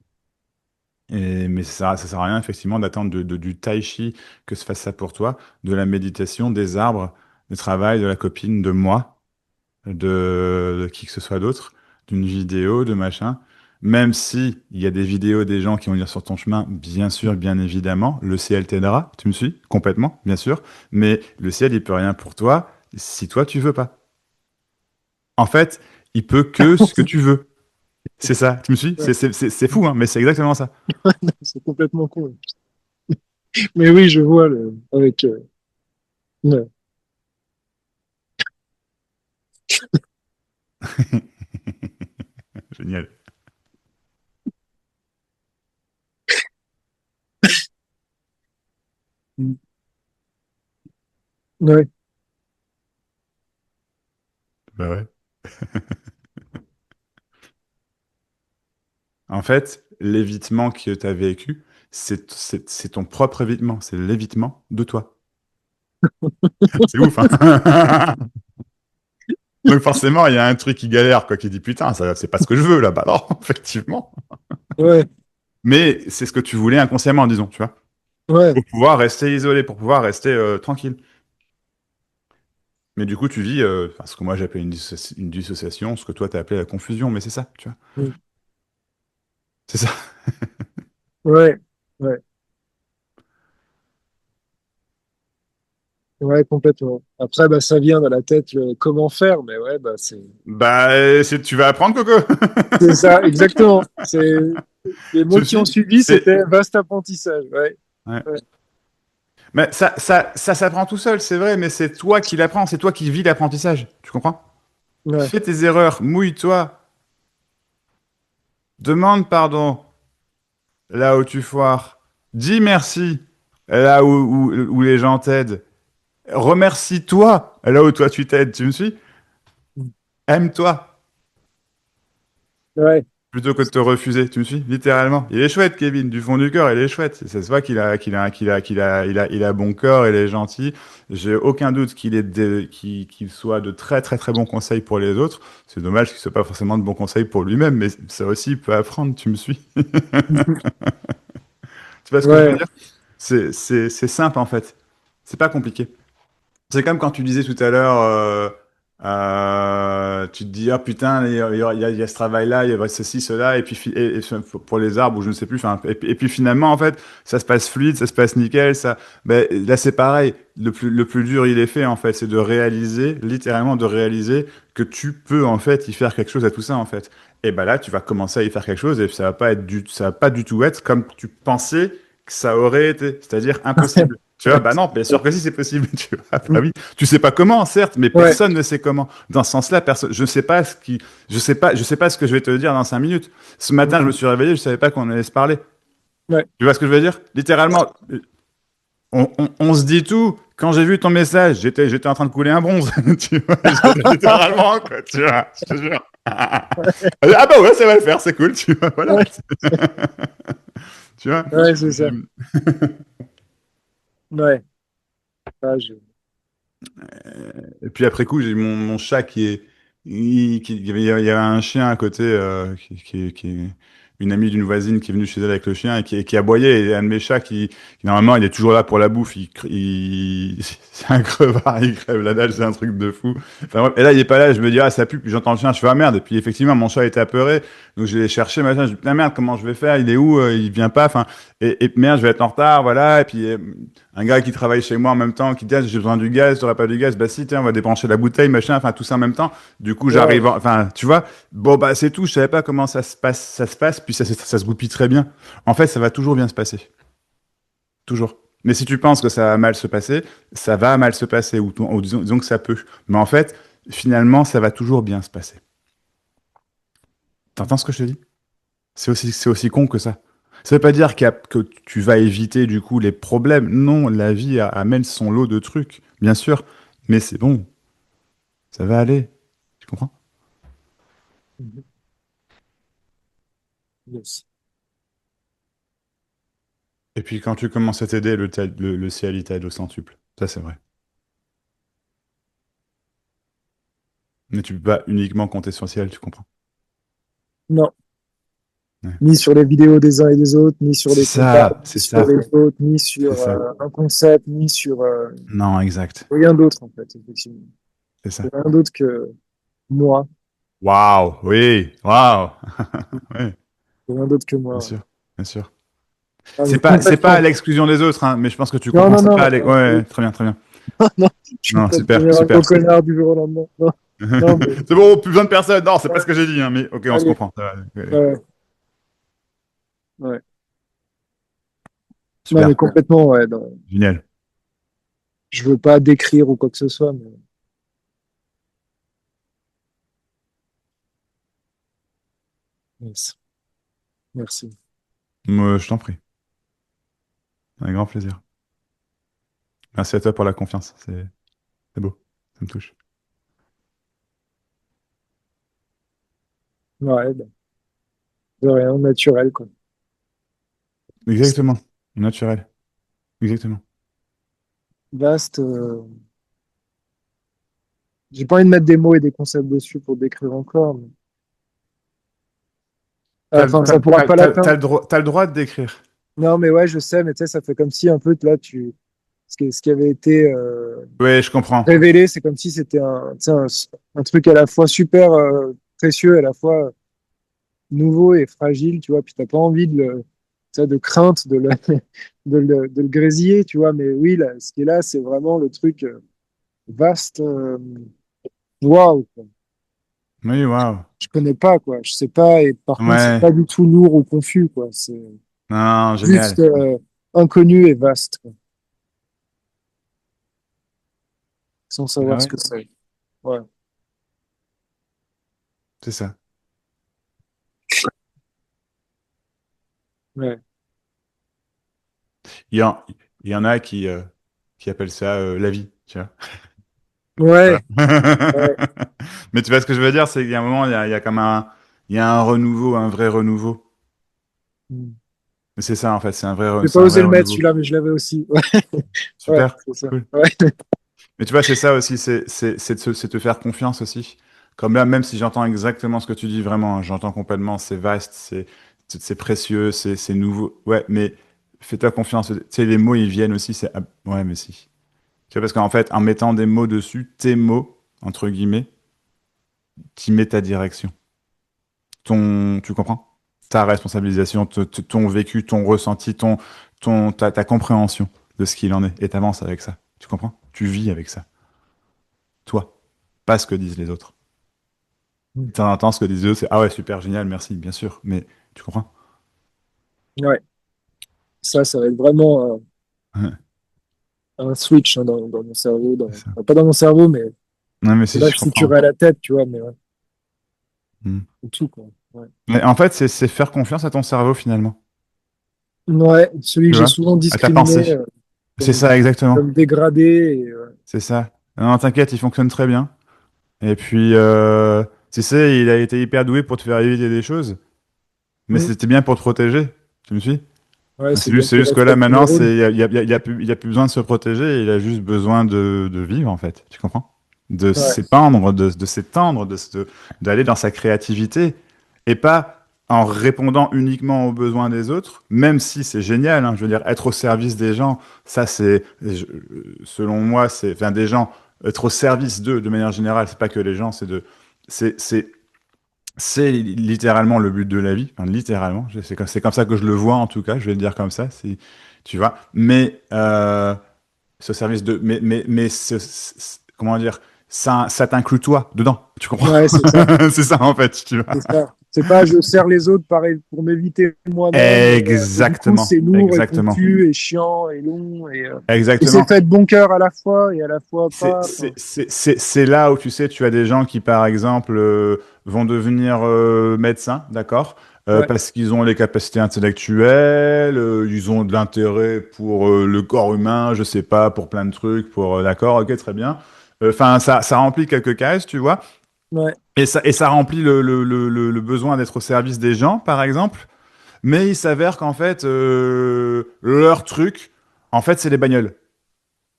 Mais ça sert à rien, effectivement, d'attendre du tai chi que se fasse ça pour toi, de la méditation, des arbres, du travail, de la copine, de moi, de qui que ce soit d'autre, d'une vidéo, de machin. Même si il y a des vidéos des gens qui vont dire sur ton chemin, bien sûr, bien évidemment, le ciel t'aidera, tu me suis, complètement, bien sûr, mais le ciel, il peut rien pour toi si toi, tu veux pas. En fait, il peut que ce que tu veux. C'est ça, tu me suis? Ouais. C'est fou, hein, mais c'est exactement ça. C'est complètement con. Mais oui, je vois avec. Ouais. Génial. Ouais. Bah ouais. En fait, l'évitement que tu as vécu, c'est ton propre évitement, c'est l'évitement de toi. C'est ouf, hein? Donc forcément, il y a un truc qui galère, quoi, qui dit putain, ça, c'est pas ce que je veux là-bas. Alors, effectivement. Ouais, Mais c'est ce que tu voulais inconsciemment, disons, tu vois, ouais, pour pouvoir rester isolé, pour pouvoir rester tranquille. Mais du coup, tu vis, enfin, ce que moi j'appelle une dissociation, ce que toi t'as appelé la confusion, mais c'est ça, tu vois. mm, C'est ça. ouais, ouais, ouais, complètement. Après, bah, ça vient dans la tête, comment faire, mais ouais, bah, Bah, tu vas apprendre, Coco. c'est ça, exactement. Les Tu mots me qui ont suis? suivi, c'était vaste apprentissage. Ouais, Ouais. ouais, Mais ça s'apprend tout seul, c'est vrai, mais c'est toi qui l'apprends, c'est toi qui vis l'apprentissage. Tu comprends? ouais. Fais tes erreurs, mouille-toi, demande pardon là où tu foires, dis merci là où les gens t'aident, remercie-toi là où toi tu t'aides, tu me suis? Aime-toi Ouais. plutôt que de te refuser, tu me suis? Littéralement. Il est chouette, Kevin, du fond du cœur, il est chouette. Ça se voit qu'il a bon cœur, il est gentil. J'ai aucun doute qu'il soit de très très très bons conseils pour les autres. C'est dommage qu'il soit pas forcément de bons conseils pour lui-même, mais ça aussi il peut apprendre, tu me suis? Tu vois ce que je veux Ouais, dire? C'est simple en fait. C'est pas compliqué. C'est comme quand tu disais tout à l'heure, tu te dis, ah putain, il y a ce travail-là, il y a ceci, cela, et puis et pour les arbres, ou je ne sais plus, enfin, et puis finalement, en fait, ça se passe fluide, ça se passe nickel, ça, ben, là c'est pareil, le plus dur il est fait, en fait, c'est de réaliser, littéralement de réaliser que tu peux, en fait, y faire quelque chose à tout ça, en fait. Et ben là, tu vas commencer à y faire quelque chose, et ça va pas être ça va pas du tout être comme tu pensais que ça aurait été, c'est-à-dire impossible. Tu vois, ouais, bah non, bien sûr que si c'est possible. Tu vois, bah oui, tu sais pas comment, certes, mais ouais, personne ne sait comment. Dans ce sens-là, personne, je sais pas ce que je vais te dire dans 5 minutes. Ce matin, je me suis réveillé, je savais pas qu'on allait se parler. ouais. Tu vois ce que je veux dire? Littéralement, on se dit tout. Quand j'ai vu ton message, j'étais en train de couler un bronze. Tu vois, littéralement, quoi, tu vois, je te jure. Ah bah ouais, ça va le faire, c'est cool, tu vois, voilà. Ouais, Tu vois? ouais, c'est ça. Ouais. Ah, Et puis après coup, j'ai mon chat il y avait un chien à côté qui est une amie d'une voisine qui est venue chez elle avec le chien et qui aboyait. Et un de mes chats normalement, il est toujours là pour la bouffe. C'est un crevard, il crève la dalle, c'est un truc de fou. Enfin, bref. Et là, il est pas là. Je me dis ah ça pue. Puis j'entends le chien, je fais ah merde. Et puis effectivement, mon chat était apeuré. Donc je l'ai cherché, machin. Je dis putain merde, comment je vais faire? Il est où? Il vient pas. Enfin et merde, je vais être en retard, voilà. Et puis un gars qui travaille chez moi en même temps, qui dit ah, j'ai besoin du gaz, t'aurais pas du gaz, bah si, tiens, on va débrancher la bouteille, machin, enfin tout ça en même temps. Du coup, ouais. enfin, tu vois, bon bah c'est tout, je savais pas comment ça se passe, puis ça se goupille très bien. En fait, ça va toujours bien se passer, toujours. Mais si tu penses que ça va mal se passer, ça va mal se passer, ou disons que ça peut. Mais en fait, finalement, ça va toujours bien se passer. T'entends ce que je te dis? C'est aussi con que ça. Ça veut pas dire que tu vas éviter du coup les problèmes. Non, la vie amène son lot de trucs, bien sûr. Mais c'est bon, ça va aller. Tu comprends? Mhm. Yes. Et puis quand tu commences à t'aider, le ciel il t'aide au centuple. Ça c'est vrai. Mais tu peux pas uniquement compter sur le ciel, tu comprends? Non, Ouais. ni sur les vidéos des uns et des autres, ni sur C'est les combats, ça, ni c'est sur ça, les autres, ni c'est sur ça. un concept, ni sur Non, exact. rien d'autre, en fait, effectivement. C'est ça. C'est rien d'autre que moi. Waouh, oui, waouh. Oui, C'est rien d'autre que bien moi. Ouais. sûr, bien sûr. Ah, mais C'est pas à complètement. l'exclusion des autres, hein, mais je pense que tu Non, comprends. non, C'est non. pas à ouais, ouais, très bien, très bien. Non, je vais Non, pas super, devenir un super. gros connard du jour au lendemain. Non, non, mais C'est bon, plus besoin de personne. Non, c'est pas ouais, ce que j'ai dit, hein, mais ok, on se allez. comprend. Ça va, ouais. Ouais, ouais. Non, mais Super, complètement, ouais. Non. génial. Je veux pas décrire ou quoi que ce soit, mais yes. Merci. Moi, je t'en prie. Un grand plaisir. Merci à toi pour la confiance. C'est beau. Ça me touche. Ouais, bah, de rien, naturel, quoi. Exactement. Naturel. Exactement. Vaste. J'ai pas envie de mettre des mots et des concepts dessus pour décrire encore. Enfin, ça pourra pas l'atteindre. T'as le droit de décrire. Non, mais ouais, je sais, mais tu sais, ça fait comme si un peu, là, ce qui avait été Oui, je comprends. révélé, c'est comme si c'était tu sais, un truc à la fois super précieux, à la fois nouveau et fragile, tu vois, puis t'as pas envie tu sais, de crainte de le grésiller, tu vois, mais oui, là, ce qui est là, c'est vraiment le truc vaste, waouh, quoi. Oui, waouh. Je connais pas, quoi, je sais pas, et par contre, c'est Ouais. pas du tout lourd ou confus, quoi, c'est Non, juste génial. inconnu et vaste, quoi, sans Ah savoir ce ouais, que c'est. Ouais. c'est ça. Ouais. Il y en, il y en a qui appellent ça la vie, tu vois. Voilà. Ouais, ouais. Mais tu vois ce que je veux dire, c'est qu'il y a un moment, il y a comme il y a un renouveau, un vrai renouveau. Hmm. C'est ça, en fait, J'ai c'est pas un osé vrai le mettre renouveau. celui-là, mais je l'avais aussi. Ouais, Super, c'est ça. cool. Ouais. Mais tu vois, c'est ça aussi, c'est te faire confiance aussi. Comme là, même si j'entends exactement ce que tu dis, vraiment, hein, j'entends complètement, c'est vaste, c'est précieux, c'est nouveau. Ouais, mais fais-toi confiance. Tu sais, les mots, ils viennent aussi, ouais, mais si. Tu vois, parce qu'en fait, en mettant des mots dessus, tes mots, entre guillemets, tu mets ta direction. Tu comprends? Ta responsabilisation, ton vécu, ton ressenti, ta compréhension de ce qu'il en est. Et t'avances avec ça. Tu comprends? Tu vis avec ça. Toi. Pas ce que disent les autres. Hmm. De temps en temps, ce que disent eux, c'est ah ouais, super, génial, merci, bien sûr. Mais tu comprends? Ouais. Ça va être vraiment Ouais, un switch hein, dans mon cerveau. c'est ça. Enfin, pas dans mon cerveau, mais Non, mais c'est si, là je que je comprends. situerai la tête, tu vois, mais ouais, Hmm. c'est tout, quoi. Ouais. Mais en fait, c'est faire confiance à ton cerveau, finalement. Ouais, celui Tu que j'ai vois? souvent À ta discriminé pensée. C'est comme, ça, exactement. comme dégradé. Et, C'est ça. Non, t'inquiète, il fonctionne très bien. Et puis, tu sais, il a été hyper doué pour te faire éviter des choses, mais hmm. c'était bien pour te protéger. Tu me suis? Ouais, c'est bien C'est qu'il juste que là, respecte les maintenant, neurones. il a plus besoin de se protéger, il a juste besoin de vivre, en fait. Tu comprends? De Ouais, s'épandre, de s'étendre, d'aller dans sa créativité, et pas en répondant uniquement aux besoins des autres, même si c'est génial, hein, je veux dire, être au service des gens, ça, selon moi, enfin, des gens, être au service d'eux, de manière générale, c'est pas que les gens, c'est, c'est, c'est littéralement le but de la vie, enfin, littéralement. C'est comme ça que je le vois en tout cas. Je vais le dire comme ça, tu vois. Mais ce service de, mais comment dire, ça t'inclut toi dedans. Tu comprends? ouais, c'est ça. C'est ça en fait, tu vois. C'est ça. C'est pas je sers les autres pareil, pour m'éviter moi-même. Et du coup, Exactement, c'est lourd et exactement, confus et chiant et long. Et c'est exactement. fait de bon cœur à la fois et à la fois pas. Enfin, C'est là où tu sais, tu as des gens qui, par exemple, vont devenir médecins, d'accord? ouais, Parce qu'ils ont les capacités intellectuelles, ils ont de l'intérêt pour le corps humain, je sais pas, pour plein de trucs, d'accord, ok, très bien. Enfin, ça remplit quelques cases, tu vois. ouais, Et ça remplit le besoin d'être au service des gens, par exemple. Mais il s'avère qu'en fait, leur truc, en fait, c'est les bagnoles.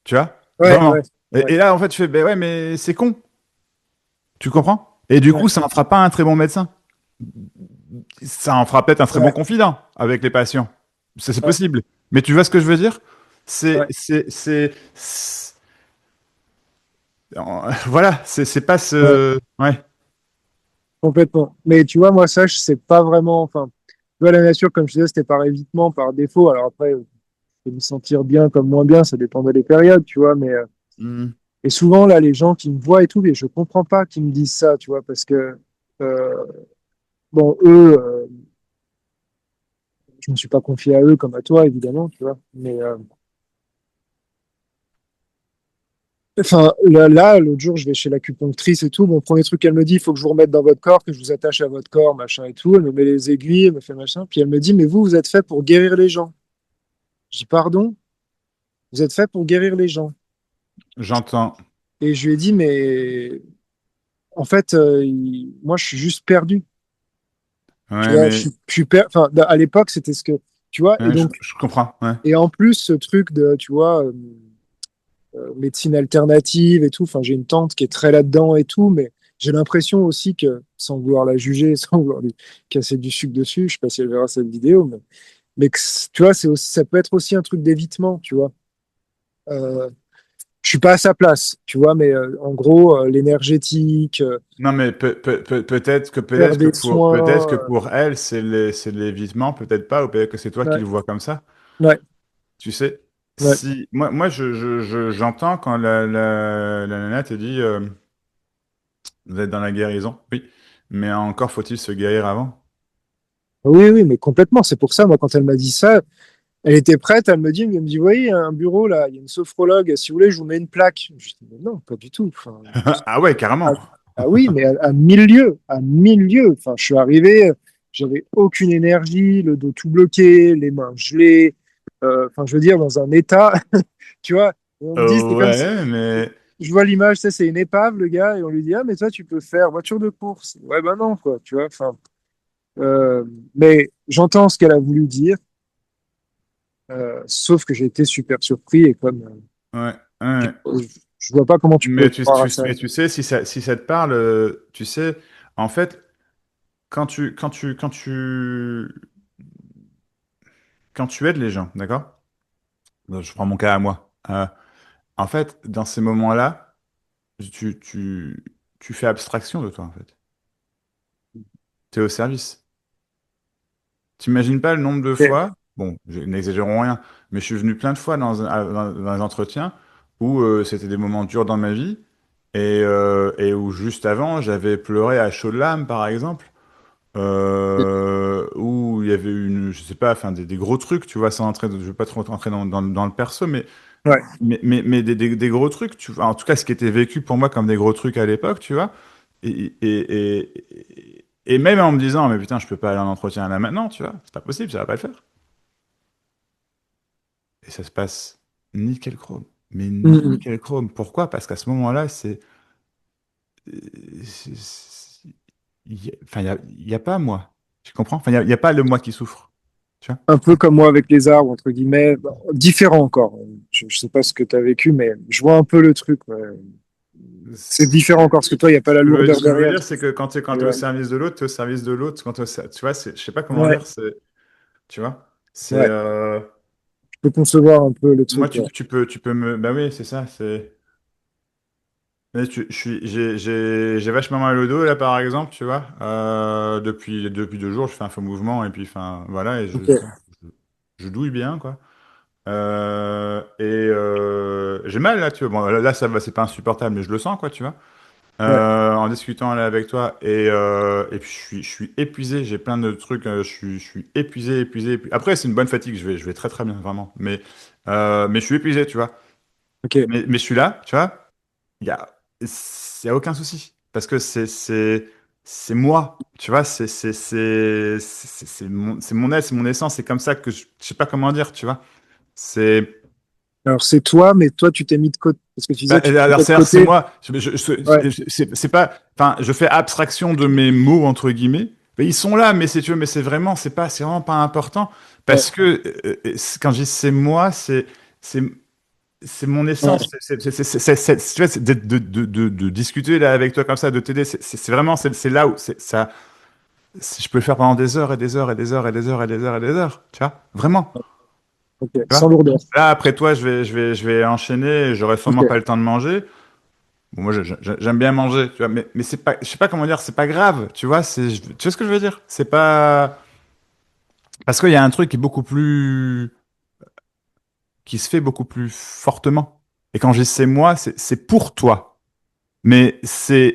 Tu vois? ouais, Vraiment. ouais, ouais, Et là, en fait, tu fais, ben ouais, mais c'est con. Tu comprends? Et du coup, ouais, ça en fera pas un très bon médecin. Ça en fera peut-être un très bon ouais, confident avec les patients. C'est ouais, possible. Mais tu vois ce que je veux dire? C'est, ouais, c'est, c'est, voilà, c'est pas ouais, ce, ouais. complètement. Mais tu vois, moi, ça, je sais pas vraiment. Enfin, tu vois, la nature, comme je disais, c'était par évitement, par défaut. Alors après, je peux me sentir bien comme moins bien, ça dépendait des périodes, tu vois. Hmm. Et souvent, là, les gens qui me voient et tout, et je comprends pas qu'ils me disent ça, tu vois, parce que, euh, bon, eux, je me suis pas confié à eux comme à toi, évidemment, tu vois. Enfin, là, l'autre jour, je vais chez l'acupunctrice et tout. Mon premier truc, elle me dit, il faut que je vous remette dans votre corps, que je vous attache à votre corps, machin et tout. Elle me met les aiguilles, elle me fait machin. Puis elle me dit, mais vous êtes fait pour guérir les gens. Je dis, pardon, vous êtes fait pour guérir les gens. J'entends. Et je lui ai dit, mais en fait, moi, je suis juste perdu. Tu Ouais, vois, mais enfin, à l'époque, c'était ce que. tu vois. Et Ouais, donc, je comprends. Ouais. et en plus, ce truc de, tu vois, médecine alternative et tout, enfin, j'ai une tante qui est très là-dedans et tout, mais j'ai l'impression aussi que, sans vouloir la juger, sans vouloir lui casser du sucre dessus, je sais pas si elle verra cette vidéo, mais que, tu vois, ça peut être aussi un truc d'évitement, tu vois. Euh, je suis pas à sa place, tu vois, mais en gros, l'énergétique, Non, mais faire des peut-être soins, que pour elle, c'est de l'évitement, peut-être pas, ou peut-être que c'est toi qui ouais, le vois comme ça. ouais, Tu sais, ouais. si moi j'entends quand la nana te dit vous êtes dans la guérison, oui, mais encore faut-il se guérir avant. Oui, oui, mais complètement. C'est pour ça, moi, quand elle m'a dit ça, elle était prête, elle me dit, vous voyez, il y a un bureau là, il y a une sophrologue, si vous voulez, je vous mets une plaque. Je dis, mais non, pas du tout. Enfin, Ah ouais, ah, carrément. ah oui, mais à 1000 lieues, à 1000 lieues. Enfin, je suis arrivé, j'avais aucune énergie, le dos tout bloqué, les mains gelées, enfin, je veux dire, dans un état, tu vois. Et on me dit, c'est comme si, Ouais, mais je vois l'image, ça, c'est une épave, le gars, et on lui dit, ah, mais toi, tu peux faire voiture de course. Ouais, ben non, quoi, tu vois. Enfin, euh, mais j'entends ce qu'elle a voulu dire. Sauf que j'ai été super surpris et comme ouais, ouais. je vois pas comment tu peux croire à ça. Mais tu sais, si ça te parle, tu sais, en fait, quand tu aides les gens, d'accord? Je prends mon cas à moi. En fait, dans ces moments-là, tu, tu, tu fais abstraction de toi, en fait. Tu es au service. T'imagines pas le nombre de Et- fois, bon, n'exagérons rien, mais je suis venu plein de fois dans un entretien où c'était des moments durs dans ma vie et où juste avant, j'avais pleuré à chaudes larmes, par exemple, où il y avait une, je sais pas, enfin des gros trucs, tu vois, sans entrer, je veux pas trop entrer dans le perso, ouais. mais des gros trucs, tu vois, en tout cas, ce qui était vécu pour moi comme des gros trucs à l'époque, tu vois, et même en me disant, mais putain, je peux pas aller en entretien là maintenant, tu vois, c'est pas possible, ça va pas le faire. Et ça se passe nickel chrome. Mais Mm, nickel chrome. Pourquoi? Parce qu'à ce moment-là, enfin, il y a pas moi. Tu comprends? Enfin, il y a pas le moi qui souffre. Tu vois? un peu comme moi avec les arbres, entre guillemets. Bon, différent encore. Je sais pas ce que tu as vécu, mais je vois un peu le truc. Ouais. C'est différent encore, parce que toi, il n'y a pas la lourdeur Ce que je veux derrière. dire, c'est que quand Et tu es au ouais. service de l'autre, tu es au service de l'autre. Tu vois, je sais pas comment Ouais, dire. Tu vois? C'est, ouais. Je peux concevoir un peu le moi, truc. Ouais. tu peux me, bah oui, c'est ça. Mais j'ai vachement mal au dos là par exemple, tu vois. Depuis 2 jours, je fais un faux mouvement et puis enfin voilà et Ok. je douille bien quoi. J'ai mal là, tu vois. Bon là ça va, c'est pas insupportable, mais je le sens quoi, tu vois. Ouais. En discutant là avec toi et puis je suis épuisé, j'ai plein de trucs, je suis épuisé. Après c'est une bonne fatigue, je vais très très bien vraiment, mais je suis épuisé, tu vois. Ok. Mais je suis là, tu vois. Il y a, y a aucun souci. Parce que c'est moi. Tu vois, c'est mon être, c'est mon essence. C'est comme ça que je sais pas comment dire, tu vois. C'est, Alors, c'est toi, mais toi, tu t'es mis de côté. Parce que tu disais, tu te alors mettais de c'est côté. moi. Ouais. C'est pas, enfin, je fais abstraction de mes mots, entre guillemets. Mais ils sont là, mais c'est, tu veux, mais c'est vraiment pas important. Ouais. Parce que, quand je dis c'est moi, c'est, c'est mon Ouais. essence. Tu vois, de discuter là avec toi comme ça, de t'aider, c'est vraiment, c'est là où ça, je peux le faire pendant des heures et des heures et des heures et des heures et des heures et des heures. Tu vois, vraiment. Ok. Tu Sans vois. lourdeur. Là, après toi, je vais enchaîner. J'aurai sûrement pas Ok. le temps de manger. Bon, moi, j'aime bien manger, tu vois, mais c'est pas, je sais pas comment dire, c'est pas grave, tu vois, tu vois ce que je veux dire? C'est pas, parce qu'il y a un truc qui est beaucoup plus, qui se fait beaucoup plus fortement. Et quand je dis c'est moi, c'est pour toi. Mais je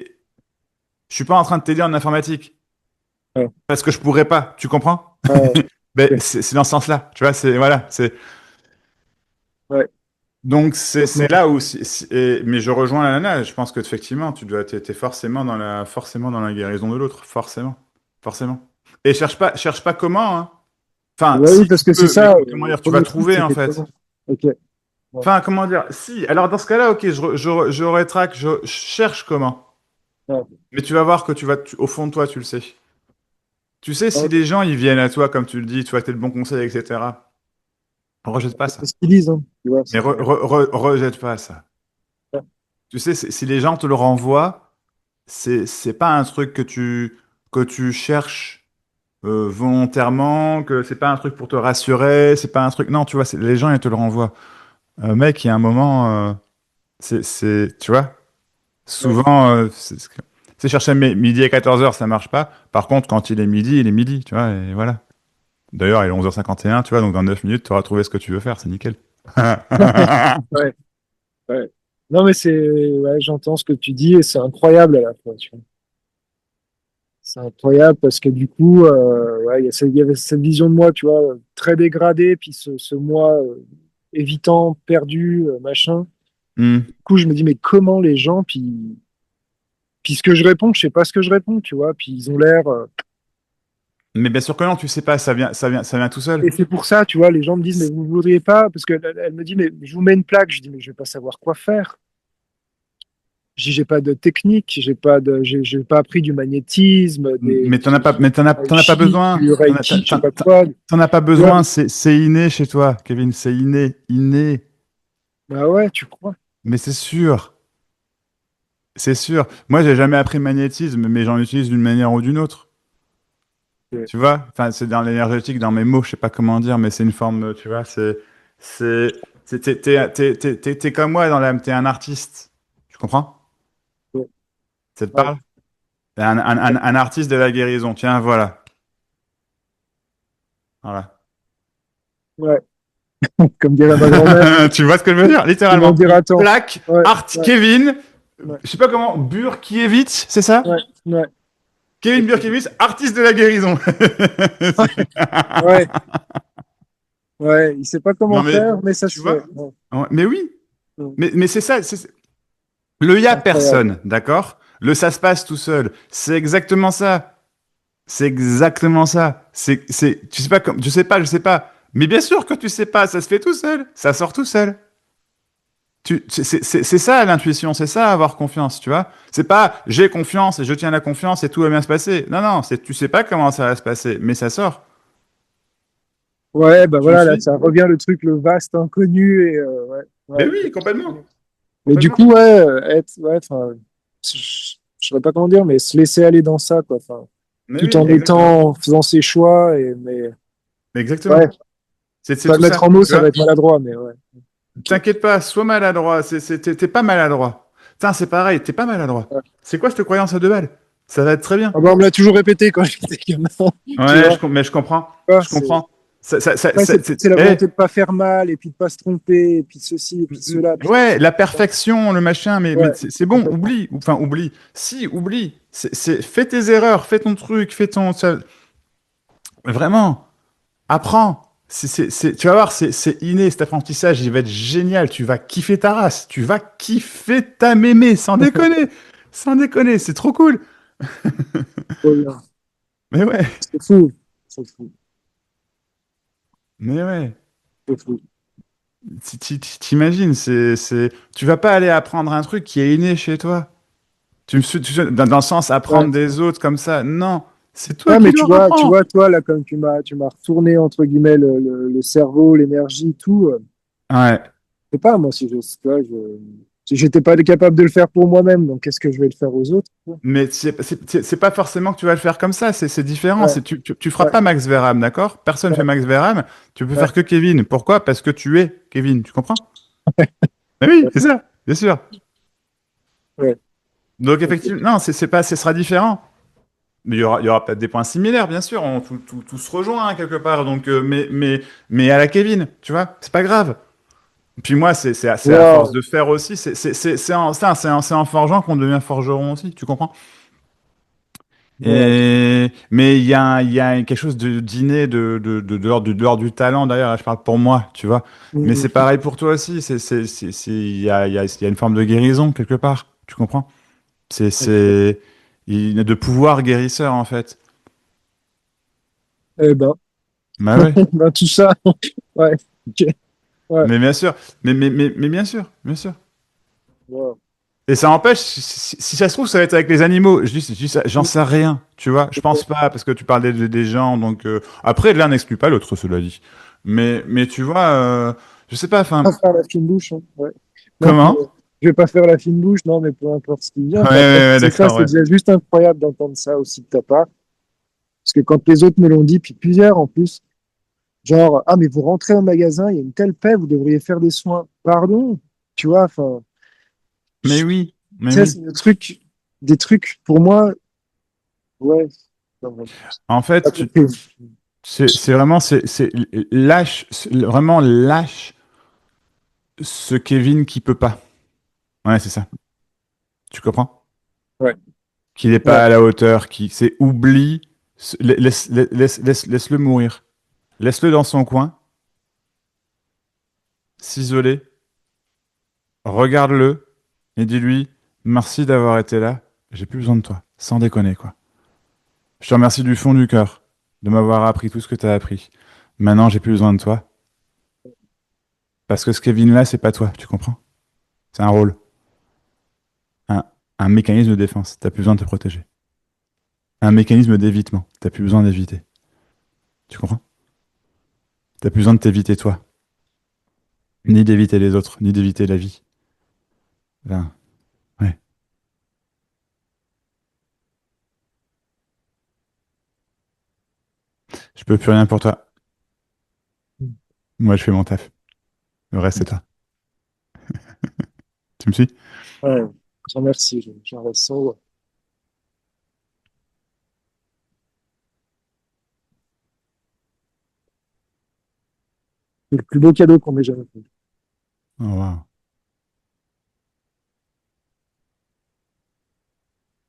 suis pas en train de t'aider en informatique Ouais. parce que je pourrais pas. Tu comprends? Ouais. Ben, Ok. c'est dans ce sens-là. Tu vois, voilà, Ouais. donc c'est Complètement. là où, mais je rejoins la nana. Je pense que effectivement, t'es forcément dans la guérison de l'autre, forcément, forcément. Et cherche pas comment, hein. Enfin, Ouais, si oui, tu parce que c'est peux, mais ça. comment Le dire, tu vas premier truc, trouver en c'était fait. comment. Ok. Ouais. Enfin, comment dire, si. Alors dans ce cas-là, ok, je rétraque, je cherche comment. Ouais. Mais tu vas voir que au fond de toi, tu le sais. Tu sais, si Alors, les gens, ils viennent à toi, comme tu le dis, tu vois, que t'es le bon conseil, etc., rejette pas c'est ça. ce qu'ils disent, hein, tu vois. Mais rejette pas ça. Tu sais, si les gens te le renvoient, c'est pas un truc que tu cherches volontairement, que c'est pas un truc pour te rassurer, c'est pas un truc. Non, tu vois, les gens, ils te le renvoient. Mec, il y a un moment, tu vois, Ouais. souvent, c'est chercher midi à 14h, ça marche pas. Par contre, quand il est midi, tu vois, et voilà. D'ailleurs, il est 11h51, tu vois, donc dans 9 minutes, tu auras trouvé ce que tu veux faire, c'est nickel. Ouais, ouais. Non, mais ouais, j'entends ce que tu dis et c'est incroyable à la fois, tu vois. C'est incroyable parce que du coup, ouais, il y avait cette vision de moi, tu vois, très dégradée, puis ce moi évitant, perdu, machin. Hmm. Du coup, je me dis, mais comment les gens, puis ce que je réponds, je sais pas ce que je réponds, tu vois, puis ils ont l'air. Mais bien sûr que non, tu sais pas, ça vient tout seul. Et c'est pour ça, tu vois, les gens me disent, mais vous ne voudriez pas, parce qu'elle elle me dit, mais je vous mets une plaque. Je dis, mais je vais pas savoir quoi faire. Je dis, j'ai pas de technique, j'ai pas appris du magnétisme, Mais t'en as pas, mais tai t'en as pas chi, besoin. du reiki, je sais pas quoi. T'en as pas Tu vois, besoin, c'est inné chez toi, Kevin, c'est inné, inné. bah ouais, tu crois. Mais c'est sûr, c'est sûr. Moi, j'ai jamais appris le magnétisme, mais j'en utilise d'une manière ou d'une autre. Ouais. Tu vois? Enfin, c'est dans l'énergétique, dans mes mots, je sais pas comment dire, mais c'est une forme, tu vois, c'est, t'es comme moi dans l'âme, t'es un artiste. Tu comprends? Ouais. Ça te Ouais. parle? T'es un artiste de la guérison. Tiens, voilà. Voilà. Ouais. Comme dirait ma grand-mère, Tu vois ce que je veux dire? tu m'en Littéralement. diras tant. Plaque, Ouais, Art ouais, Kevin, ouais, je sais pas comment, Burkiewicz, c'est ça? ouais, ouais. Kevin Burkiewicz, artiste de la guérison. Ouais, ouais, il sait pas comment Non mais, faire, mais ça tu se fait. vois? Ouais, Ouais, mais oui, ouais. mais c'est ça. Le y a Incroyable. personne, d'accord? Le ça se passe tout seul. C'est exactement ça. C'est exactement ça. Tu sais pas comme, je sais pas. Mais bien sûr que tu sais pas, ça se fait tout seul. Ça sort tout seul. C'est ça l'intuition, c'est ça avoir confiance, tu vois. C'est pas j'ai confiance et je tiens la confiance et tout va bien se passer. Non, non, tu sais pas comment ça va se passer, mais ça sort. Ouais, bah Tu me voilà, là, suis? ça revient le truc, le vaste inconnu et ouais, Mais ouais. oui, complètement. Mais du Complètement. coup, ouais, ouais, enfin, je saurais pas comment dire, mais se laisser aller dans ça, quoi. Enfin, Mais tout oui, en exactement. étant, en faisant ses choix mais ouais, Exactement. C'est pas le tout mettre ça, en mots, tu ça va vois. être maladroit, mais ouais. Ok. T'inquiète pas, sois maladroit. T'es pas maladroit. Putain, c'est pareil, t'es pas maladroit. Ouais. C'est quoi cette croyance à deux balles? Ça va être très bien. Ah bah, on me l'a toujours répété quand j'étais gamin, tu Ouais, vois. mais je comprends. Ouais, Je comprends. ouais, c'est la Eh, volonté de pas faire mal, et puis de pas se tromper, et puis ceci, et puis cela. Puis ouais, la perfection, le machin, mais ouais, c'est bon, complètement. oublie. Enfin, oublie. Si, oublie. Fais tes erreurs, fais ton truc, vraiment, apprends. Tu vas voir, c'est inné, cet apprentissage, il va être génial. Tu vas kiffer ta race. Tu vas kiffer ta mémé, sans déconner. Sans déconner, c'est trop cool. Trop bien. Mais ouais, C'est fou. C'est fou. mais ouais. C'est fou. T'imagines, tu vas pas aller apprendre un truc qui est inné chez toi. Dans le sens Ouais. apprendre des autres comme ça. Non, c'est toi Ouais, qui mais leur apprends. toi, là, comme tu m'as retourné, entre guillemets, le cerveau, l'énergie, tout. Ouais. Je sais pas, moi, tu vois, si j'étais pas capable de le faire pour moi-même, donc qu'est-ce que je vais le faire aux autres? Mais c'est pas forcément que tu vas le faire comme ça, c'est différent. Ouais, Tu feras ouais, pas Max Verham, d'accord? Personne fait ouais, Max Verham. Tu peux ouais, faire que Kevin. Pourquoi? Parce que tu es Kevin. Tu comprends? Ah oui, c'est ça, bien sûr. ouais. Donc Ok. effectivement, non, c'est pas, ce sera différent. Mais il y aura peut-être des points similaires, bien sûr. Tout se rejoint hein, quelque part. Donc, mais à la Kevin, tu vois, c'est pas grave. Puis moi, c'est à force Wow. de faire aussi. C'est en forgeant qu'on devient forgeron aussi. Tu comprends? Ouais. Mais il y a quelque chose d'inné de l'ordre du talent, d'ailleurs, là, je parle pour moi, tu vois. Mais c'est Mhm. pareil pour toi aussi. Il y a une forme de guérison quelque part, tu comprends? C'est, il y a de pouvoir guérisseur, en fait. Eh ben, Bah ouais. ben, tout ça. Ouais. Ok. Ouais. Mais bien sûr. Mais bien sûr, bien sûr. Wow. Et ça empêche, si ça se trouve, ça va être avec les animaux. Je dis ça, j'en sais rien, tu vois. Je pense pas, parce que tu parles des gens, donc après, l'un n'exclut pas l'autre, cela dit. Mais tu vois, je sais pas, enfin, Pas faire la fine bouche. Hein. Ouais. Non, puis, comment? je vais pas faire la fine bouche, non, mais peu importe ce qui vient. Ouais, Enfin, quand ouais, ouais, c'est ça, d'accord, c'est ouais. déjà juste incroyable d'entendre ça aussi de ta part. Parce que quand les autres me l'ont dit, puis plusieurs en plus, genre, ah, mais vous rentrez au magasin, il y a une telle paix, vous devriez faire des soins. Pardon, tu vois, enfin, Mais tu oui, mais sais, oui. c'est des trucs, pour moi, ouais, non, non, En pas fait, compris. c'est vraiment, c'est lâche, vraiment lâche ce Kevin qui peut pas. Ouais, c'est ça. Tu comprends? Ouais, Qu'il n'est ouais. pas à la hauteur, qui c'est oublie, laisse-le mourir. Laisse-le dans son coin, s'isoler, regarde-le et dis-lui merci d'avoir été là, j'ai plus besoin de toi, sans déconner quoi. Je te remercie du fond du cœur de m'avoir appris tout ce que tu as appris. Maintenant, j'ai plus besoin de toi parce que ce Kevin là, c'est pas toi, tu comprends? C'est un rôle, un, un mécanisme de défense, t'as plus besoin de te protéger. Un mécanisme d'évitement, t'as plus besoin d'éviter. Tu comprends? T'as plus besoin de t'éviter toi, ni d'éviter les autres, ni d'éviter la vie. Enfin, ouais. Je peux plus rien pour toi. Moi, je fais mon taf. Le reste, c'est toi. Tu me suis? Ouais, je remercie, j'en ressens. Ouais. C'est le plus beau cadeau qu'on m'ait jamais fait. Oh, wow.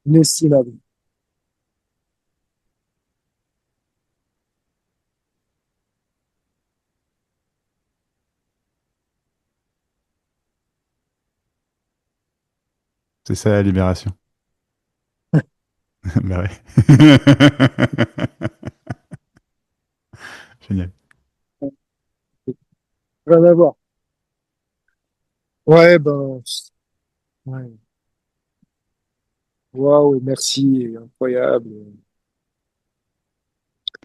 Inestimable. C'est ça la libération. Bah ouais. Génial. Rien à voir. Ouais, ben, ouais. Waouh, merci, incroyable.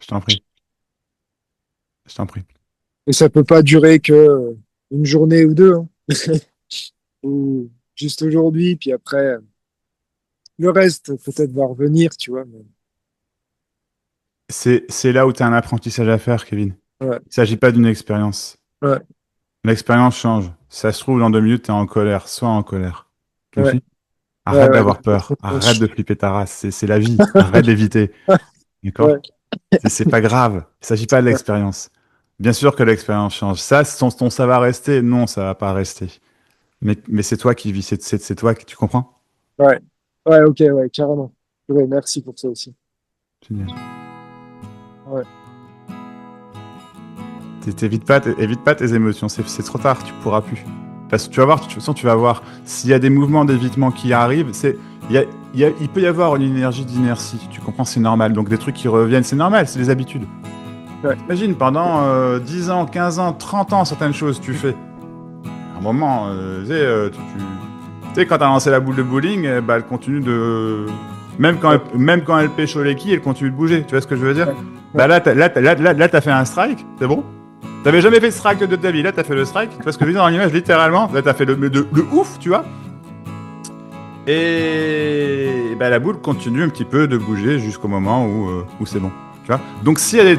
Je t'en prie. Je t'en prie. Et ça peut pas durer que une journée ou deux, hein. Ou juste aujourd'hui, puis après, le reste peut-être va revenir, tu vois. Mais... C'est là où tu as un apprentissage à faire, Kevin. Ouais, Il s'agit pas d'une expérience. ouais, L'expérience change. Ça se trouve, dans 2 minutes, tu es en colère. Sois en colère. Tu me ouais, suis? ouais, Arrête ouais, d'avoir peur. ouais, Arrête de flipper ta race. C'est la vie. Arrête d'éviter. ouais, D'accord? C'est pas grave. Il s'agit pas de l'expérience. Bien sûr que l'expérience change. Ça, ça va rester. Non, ça va pas rester. Mais c'est toi qui vis. C'est toi qui... Tu comprends? ouais, ouais, ok, ouais, carrément. Ouais, merci pour ça aussi. Génial. Ouais, Évite pas tes émotions, c'est trop tard, tu pourras plus. Parce que tu vas voir, de toute façon, tu vas voir, s'il y a des mouvements d'évitement qui arrivent, il peut y avoir une énergie d'inertie, tu comprends, c'est normal. Donc des trucs qui reviennent, c'est normal, c'est des habitudes. ouais, Imagine, pendant 10 ans, 15 ans, 30 ans, certaines choses tu fais. À un moment, tu sais, quand t'as lancé la boule de bowling, bah, elle continue de... ouais, Même quand elle pêche au l'équille, elle continue de bouger, tu vois ce que je veux dire? ouais, ouais, Bah là, t'as fait un strike, c'est bon? T'avais jamais fait de strike de ta vie, là t'as fait le strike, tu vois ce que je veux dire dans l'image, littéralement, là t'as fait le ouf, tu vois. Et bah, la boule continue un petit peu de bouger jusqu'au moment où c'est bon, tu vois. Donc s'il y a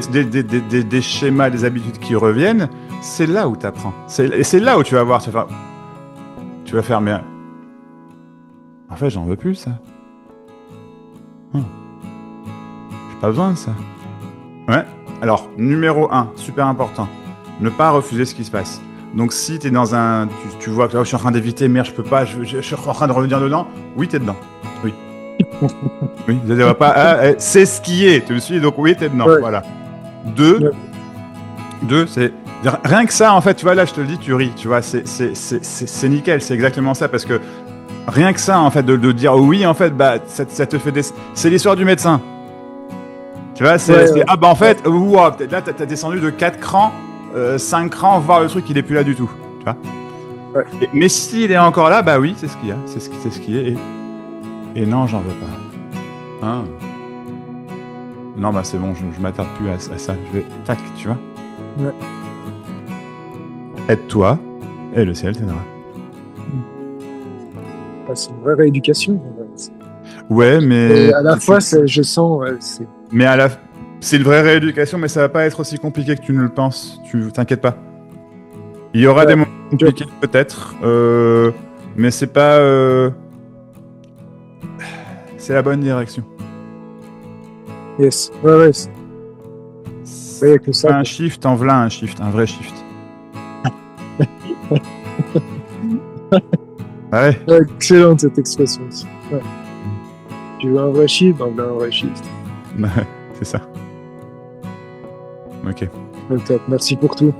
des schémas, des habitudes qui reviennent, c'est là où t'apprends. Et c'est là où tu vas voir, tu vas faire, mais en fait j'en veux plus ça. Hum, J'ai pas besoin de ça. Ouais. Alors, numéro 1, super important, ne pas refuser ce qui se passe. Donc si tu es dans un... Tu vois que là, je suis en train d'éviter, merde, je peux pas, je suis en train de revenir dedans. Oui, t'es dedans. Oui. Oui, vous n'allez pas... c'est ce qui est, tu me suis, donc oui, t'es dedans. ouais, Voilà. Deux, ouais, deux, c'est... Rien que ça, en fait, tu vois, là, je te le dis, tu ris, tu vois, c'est nickel, c'est exactement ça, parce que rien que ça, en fait, de dire oui, en fait, bah, ça te fait des... C'est l'histoire du médecin. Tu vois, ouais, ouais, ah bah en ouais, fait, là t'as descendu de 4 crans, 5 crans, voir le truc il est plus là du tout. Tu vois. Ouais. Mais s'il est encore là, bah oui, c'est ce qu'il y a. C'est ce qui est. Et non, j'en veux pas. Hein. Non, bah c'est bon, je m'attarde plus à ça. Je vais. Tac, tu vois. Ouais. Aide-toi, et le ciel t'aidera. C'est une vraie rééducation. Ouais, mais. Et à la fois, je sens. Ouais, mais c'est une vraie rééducation, mais ça va pas être aussi compliqué que tu ne le penses. Tu t'inquiète pas. Il y aura des moments compliqués peut-être, mais c'est pas. C'est la bonne direction. Yes. Ouais. Ouais, que ça. Un shift, en v'là un shift, un vrai shift. Ouais. Excellente cette expression aussi. Ouais. Tu veux un vrai shift, donc un vrai shift. C'est ça. Ok. Top. Merci pour tout.